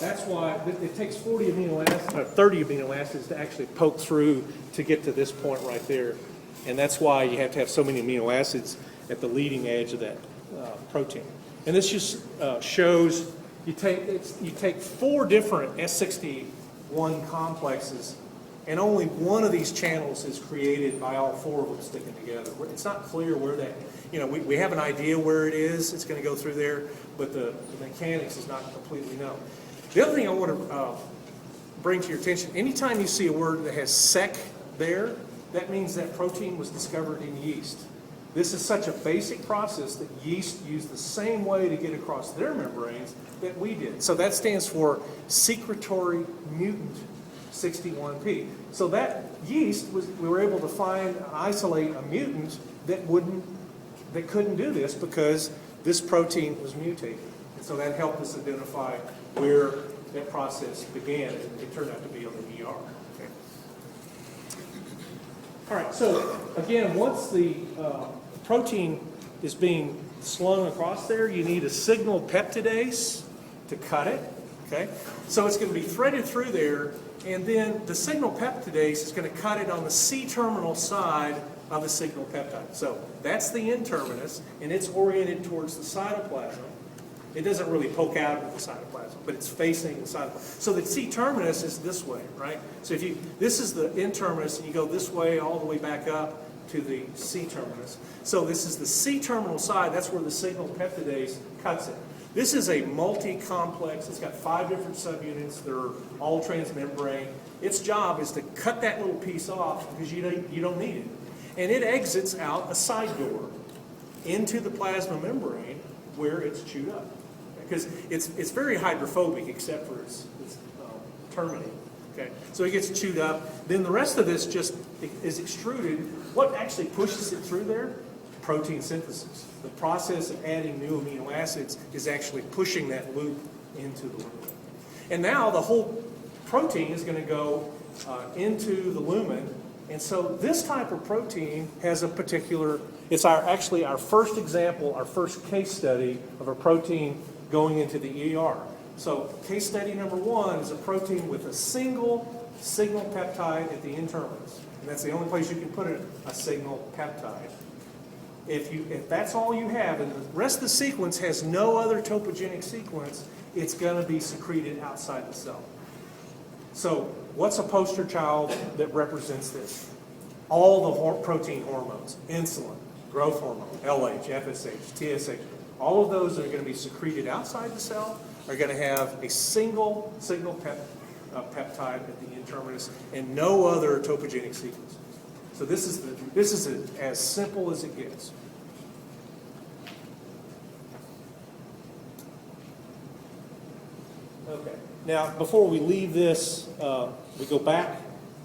That's why it takes 40 amino acids, or 30 amino acids to actually poke through to get to this point right there. And that's why you have to have so many amino acids at the leading edge of that protein. And this just shows you take 4 different S61 complexes, and only one of these channels is created by all 4 of them sticking together. It's not clear where that, we have an idea where it is. It's going to go through there, but the mechanics is not completely known. The other thing I want to bring to your attention, anytime you see a word that has sec there, that means that protein was discovered in yeast. This is such a basic process that yeast use the same way to get across their membranes that we did. So that stands for secretory mutant 61P. So that yeast we were able to find and isolate a mutant that couldn't do this because this protein was mutated. And so that helped us identify where that process began. It turned out to be on the ER. Okay. All right, so again, once the protein is being slung across there, you need a signal peptidase to cut it. Okay, so it's going to be threaded through there, and then the signal peptidase is going to cut it on the C-terminal side of the signal peptide. So that's the N-terminus, and it's oriented towards the cytoplasm. It doesn't really poke out of the cytoplasm, but it's facing the cytoplasm. So the C-terminus is this way, right? So this is the N-terminus, and you go this way all the way back up to the C-terminus. So this is the C-terminal side. That's where the signal peptidase cuts it. This is a multi-complex. It's got 5 different subunits. They're all transmembrane. Its job is to cut that little piece off because you don't need it. And it exits out a side door into the plasma membrane where it's chewed up. Because it's very hydrophobic except for its terminating. Okay? So it gets chewed up. Then the rest of this just is extruded. What actually pushes it through there? Protein synthesis. The process of adding new amino acids is actually pushing that loop into the lumen. And now the whole protein is going to go into the lumen And so this type of protein has a particular, it's actually our first example, our first case study of a protein going into the ER. So case study number 1 is a protein with a single signal peptide at the N-terminus. And that's the only place you can put a signal peptide. If that's all you have, and the rest of the sequence has no other topogenic sequence, it's going to be secreted outside the cell. So what's a poster child that represents this? All the protein hormones, insulin, growth hormone, LH, FSH, TSH, all of those that are going to be secreted outside the cell are going to have a single signal peptide at the N-terminus and no other topogenic sequences. So this is as simple as it gets. Okay. Now, before we leave this, we go back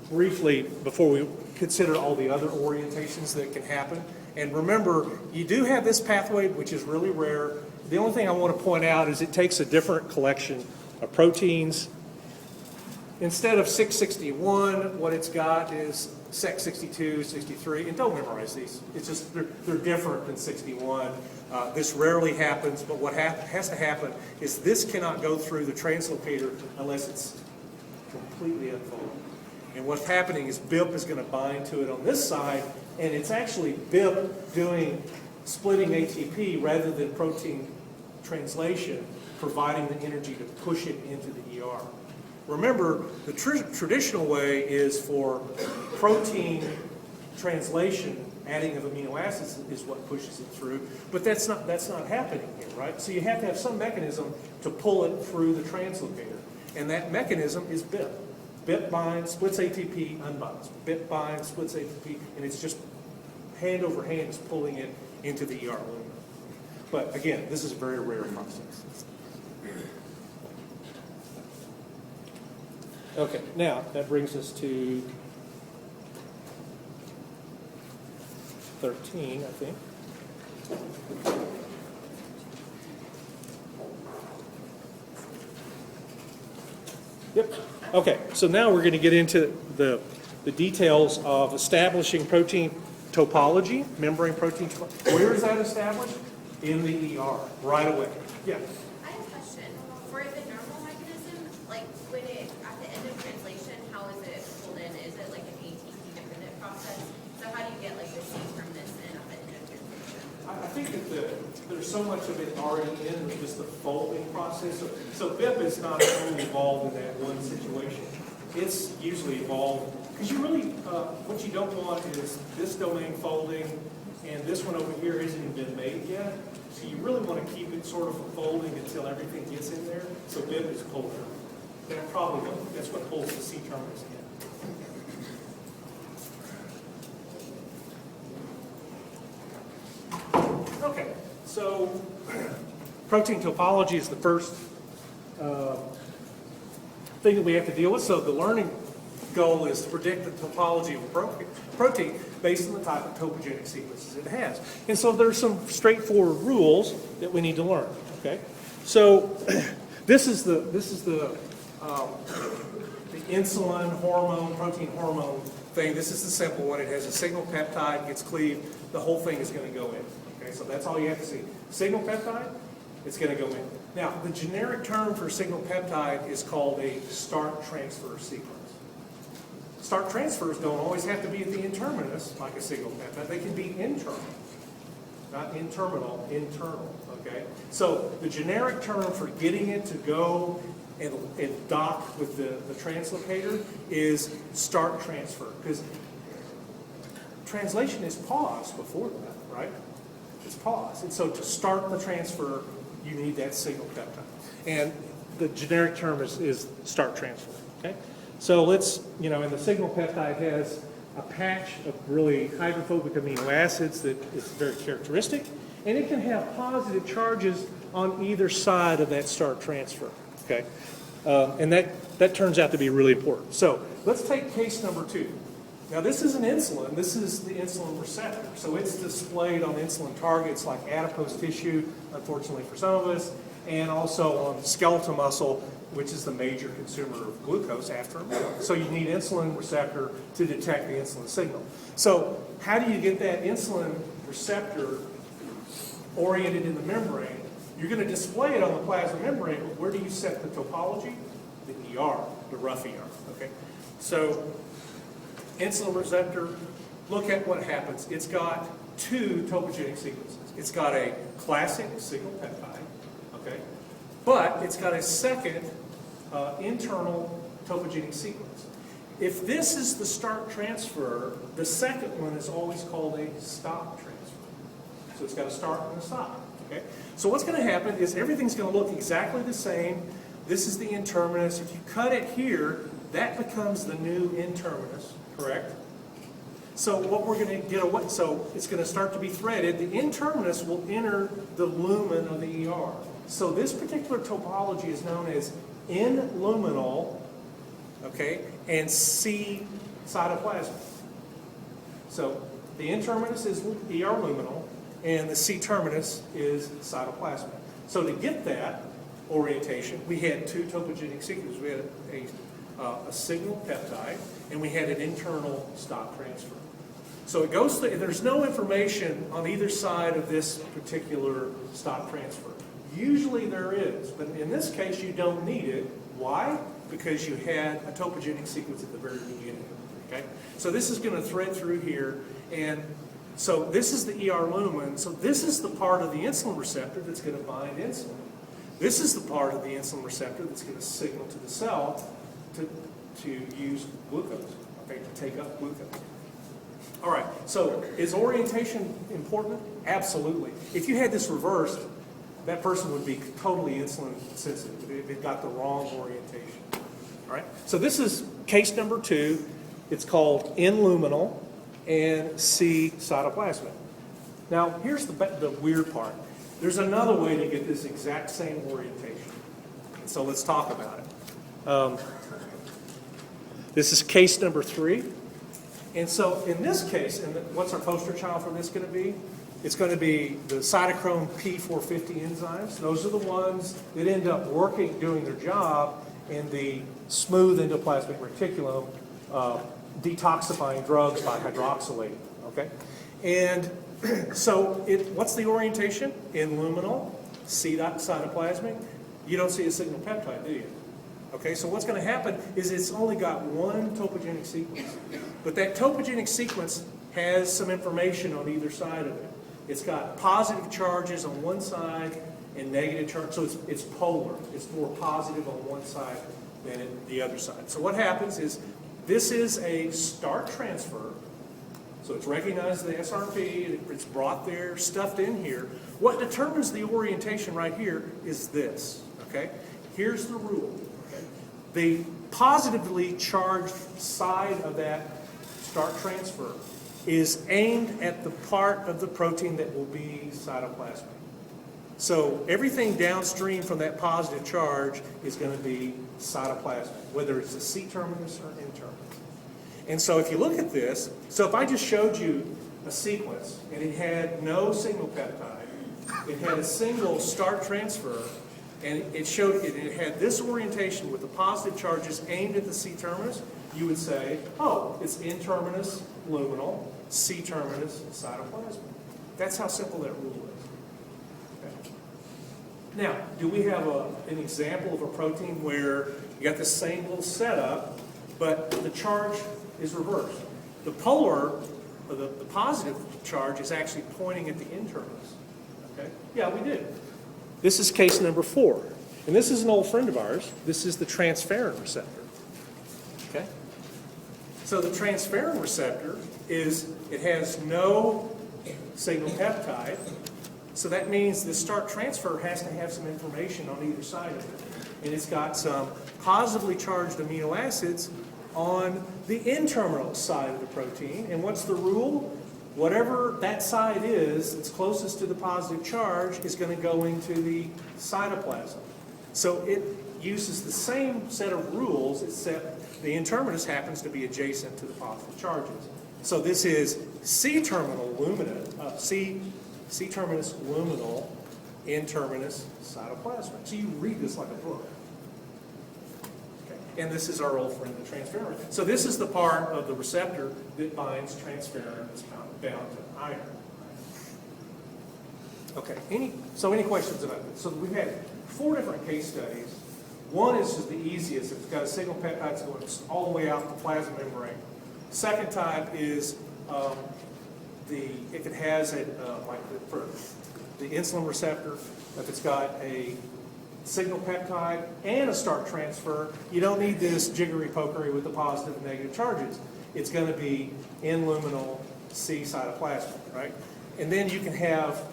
briefly before we consider all the other orientations that can happen. And remember, you do have this pathway, which is really rare. The only thing I want to point out is it takes a different collection of proteins. Instead of 661, what it's got is Sec62, 63, and don't memorize these. It's just, they're different than 61. This rarely happens, but what has to happen is this cannot go through the translocator unless it's completely unfolded. And what's happening is BIP is going to bind to it on this side, and it's actually BIP doing splitting ATP rather than protein translation, providing the energy to push it into the ER. Remember, the traditional way is for protein translation, adding of amino acids is what pushes it through, but that's not happening here, right? So you have to have some mechanism to pull it through the translocator, and that mechanism is BIP. BIP binds, splits ATP, unbinds. BIP binds, splits ATP, and it's just hand over hand is pulling it into the ER lumen. But again, this is a very rare process. Okay, now that brings us to 13, I think. Yep. Okay, so now we're going to get into the details of establishing protein topology, membrane protein topology. Where is that established? In the ER, right away. Yeah. I have a question. For the normal mechanism, like when it, at the end of translation, how is it pulled in? Is it like an ATP dependent process? So how do you get like the C from this in at the end of translation? I think that there's so much of it already in just the folding process. So BIP is not only involved in that one situation. It's usually involved, because you really, what you don't want is this domain folding and this one over here isn't even been made yet. So you really want to keep it sort of folding until everything gets in there. So BIP is pulled out. That's what pulls the C terminus in. Okay, so protein topology is the first thing that we have to deal with. So the learning goal is to predict the topology of a protein based on the type of topogenic sequences it has. And so there's some straightforward rules that we need to learn. Okay, so this is the insulin hormone, protein hormone thing. This is the simple one. It has a signal peptide, gets cleaved. The whole thing is going to go in. Okay, so that's all you have to see. Signal peptide, it's going to go in. Now, the generic term for signal peptide is called a start transfer sequence. Start transfers don't always have to be at the N-terminus, like a signal peptide. They can be internal, not N-terminal, internal, okay? So the generic term for getting it to go and dock with the translocator is start transfer, because translation is paused before that, right? It's paused. And so to start the transfer, you need that signal peptide. And the generic term is start transfer, okay? So let's, and the signal peptide has a patch of really hydrophobic amino acids that is very characteristic, and it can have positive charges on either side of that start transfer, okay? And that turns out to be really important. So let's take case number 2. Now this isn't insulin, this is the insulin receptor. So it's displayed on insulin targets like adipose tissue, unfortunately for some of us, and also on skeletal muscle, which is the major consumer of glucose after a meal. So you need insulin receptor to detect the insulin signal. So how do you get that insulin receptor oriented in the membrane? You're going to display it on the plasma membrane, but where do you set the topology? The ER, the rough ER, okay? So insulin receptor, look at what happens. It's got two topogenic sequences. It's got a classic signal peptide, okay? But it's got a second internal topogenic sequence. If this is the start transfer, the second one is always called a stop transfer. So it's got a start and a stop, okay? So what's going to happen is everything's going to look exactly the same. This is the N-terminus. If you cut it here, that becomes the new N-terminus, correct? So what we're going to get away, so it's going to start to be threaded. The N-terminus will enter the lumen of the ER. So this particular topology is known as N-luminal, okay, and C cytoplasmic. So the N-terminus is ER luminal, and the C-terminus is cytoplasmic. So to get that orientation, we had two topogenic sequences. We had a signal peptide, and we had an internal stop transfer. So it goes through, there's no information on either side of this particular stop transfer. Usually there is, but in this case you don't need it. Why? Because you had a topogenic sequence at the very beginning. Okay? So this is going to thread through here, and so this is the ER lumen. So this is the part of the insulin receptor that's going to bind insulin. This is the part of the insulin receptor that's going to signal to the cell to use glucose, okay, to take up glucose. All right, so is orientation important? Absolutely. If you had this reversed, that person would be totally insulin sensitive if it got the wrong orientation. All right, so this is case number 2. It's called N-luminal and C cytoplasmic. Now, here's the weird part. There's another way to get this exact same orientation. So let's talk about it. This is case number 3. And so in this case, and what's our poster child for this going to be? It's going to be the cytochrome P450 enzymes. Those are the ones that end up working, doing their job in the smooth endoplasmic reticulum, detoxifying drugs by hydroxylating, okay? And so what's the orientation? N-luminal, C cytoplasmic. You don't see a signal peptide, do you? Okay, so what's going to happen is it's only got one topogenic sequence. But that topogenic sequence has some information on either side of it. It's got positive charges on one side and negative charges, so it's polar. It's more positive on one side than the other side. So what happens is this is a start transfer. So it's recognized the SRP, it's brought there, stuffed in here. What determines the orientation right here is this, okay? Here's the rule, okay? The positively charged side of that start transfer is aimed at the part of the protein that will be cytoplasmic. So everything downstream from that positive charge is going to be cytoplasmic, whether it's the C-terminus or N-terminus. And so if you look at this, so if I just showed you a sequence and it had no signal peptide, it had a single start transfer, and it had this orientation with the positive charges aimed at the C-terminus, you would say, oh, it's N-terminus luminal, C-terminus cytoplasmic. That's how simple that rule is. Okay. Now, do we have an example of a protein where you got the same little setup, but the charge is reversed? The polar, or the positive charge is actually pointing at the N-terminus. Okay? Yeah, we do. This is case number 4. And this is an old friend of ours. This is the transferrin receptor. Okay? So the transferrin receptor it has no signal peptide. So that means the start transfer has to have some information on either side of it. And it's got some positively charged amino acids on the N-terminal side of the protein. And what's the rule? Whatever that side is, that's closest to the positive charge, is going to go into the cytoplasm. So it uses the same set of rules, except the N-terminus happens to be adjacent to the positive charges. So this is C-terminal luminal, C-terminus luminal, N-terminus cytoplasmic. So you read this like a book. Okay. And this is our old friend, the transferrin. So this is the part of the receptor that binds transferrin that's bound to iron. Okay, any questions about this? So we've had 4 different case studies. One is just the easiest. It's got a signal peptides going all the way out the plasma membrane. Second type is if it has for the insulin receptor, if it's got a signal peptide and a start transfer, you don't need this jiggery-pokery with the positive and negative charges. It's going to be N-luminal, C cytoplasmic, right? And then you can have,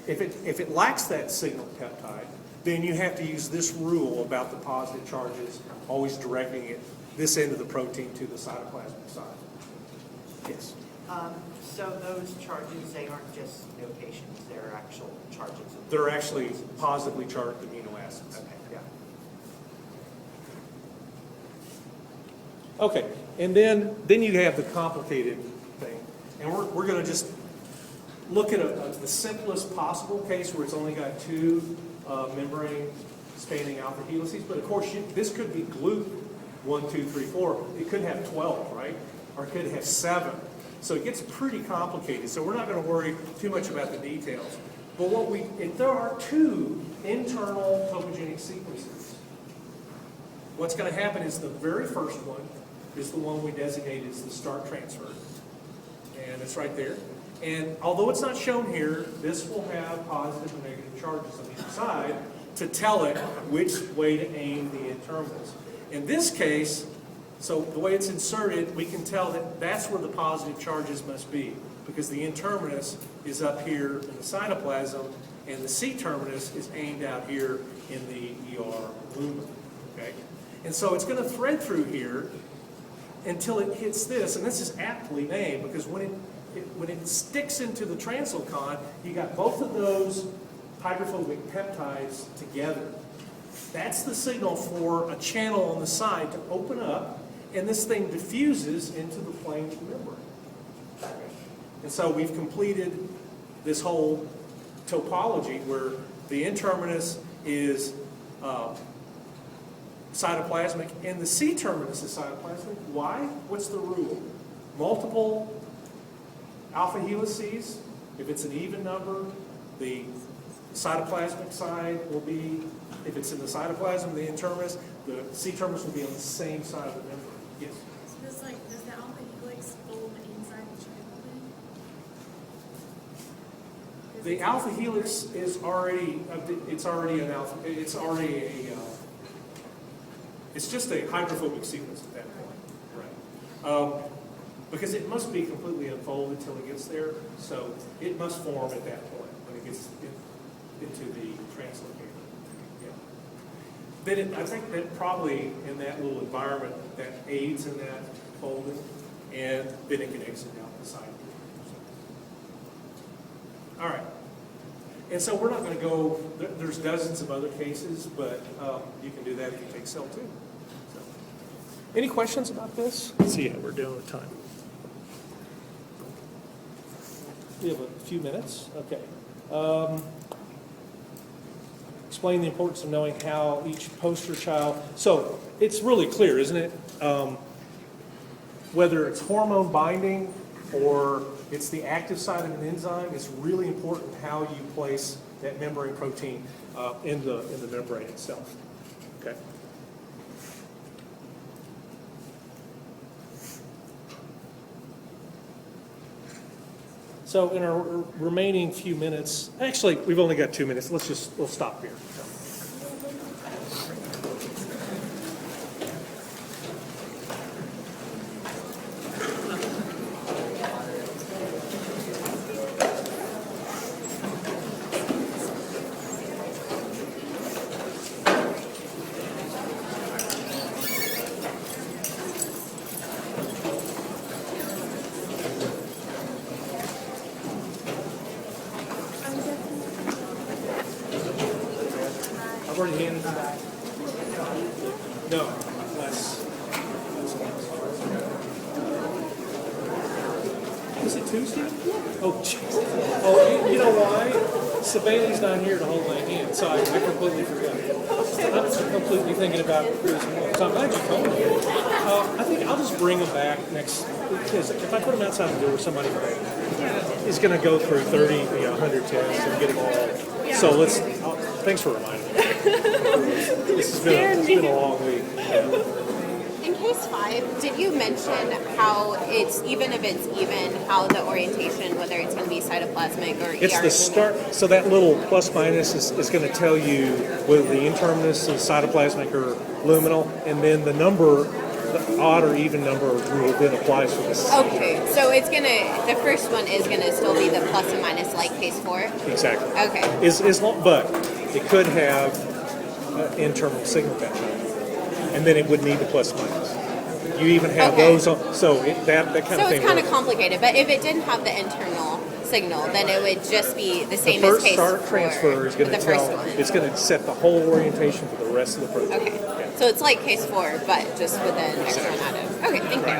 if it lacks that signal peptide, then you have to use this rule about the positive charges, always directing it this end of the protein to the cytoplasmic side. Yes? So those charges, they aren't just notations, they're actual charges. They're actually positively charged amino acids. Okay. Yeah. Okay, and then you have the complicated thing. And we're going to just look at the simplest possible case where it's only got 2 membrane spanning alpha helices. But of course, this could be GLUT 1, 2, 3, 4. It could have 12, right? Or it could have 7. So it gets pretty complicated. So we're not going to worry too much about the details. But if there are 2 internal topogenic sequences, what's going to happen is the very first one is the one we designate as the start transfer. And it's right there. And although it's not shown here, this will have positive and negative charges on either side to tell it which way to aim the N-terminus. In this case, so the way it's inserted, we can tell that that's where the positive charges must be, because the N-terminus is up here in the cytoplasm, and the C-terminus is aimed out here in the ER lumen. Okay? And so it's going to thread through here until it hits this, and this is aptly named because when it sticks into the translocon, you got both of those hydrophobic peptides together. That's the signal for a channel on the side to open up, and this thing diffuses into the plain membrane. And so we've completed this whole topology where the N-terminus is cytoplasmic and the C-terminus is cytoplasmic. Why? What's the rule? Multiple alpha helices, if it's an even number, the cytoplasmic side will be, if it's in the cytoplasm, the N-terminus, the C-terminus will be on the same side of the membrane. Yes? So does the alpha helix fold inside the triangle? The alpha helix is already, it's just a hydrophobic sequence at that point. Right. Because it must be completely unfolded until it gets there, so it must form at that point when it gets into the translocator. Yeah. Then I think that probably in that little environment that aids in that folding, and then it can exit out the side. All right. And so we're not going to go, there's dozens of other cases, but you can do that if you take cell 2. So, any questions about this? Let's see how we're doing with time. We have a few minutes. Okay. Explain the importance of knowing how each poster child. So it's really clear, isn't it? Whether it's hormone binding or it's the active side of an enzyme, it's really important how you place that membrane protein in the membrane itself. Okay. So in our remaining few minutes, actually we've only got 2 minutes. We'll stop here. I've already handed it back. No, less. Is it Tuesday? Oh, jeez. Oh, you know why? Sabali's not here to hold my hand, so I completely forgot. I'm completely thinking about losing one. So I'm glad you told me. I think I'll just bring them back next, because if I put them outside the door, somebody is going to go through 30, 100 tests and get them all. So thanks for reminding me. It's been a long week. In case 5, did you mention how it's, even if it's even, how the orientation, whether it's going to be cytoplasmic or It's ER? the start, so that little plus minus is going to tell you whether the interminus is cytoplasmic or luminal, and then the number, the odd or even number rule then applies for this. Okay, so it's the first one is gonna still be the plus and minus like case 4? Exactly. Okay. But it could have internal signal benefit, and then it would need the plus minus. You even have Okay. those, that kind of So thing. it's kind of works. complicated, but if it didn't have the internal signal, then it would just be the The same as first case 4. start transfer is going to the first tell, one. it's going to set the whole orientation for the rest of the program. Okay, Yeah. so it's like case 4, but just with an extra one added. Okay, thank you.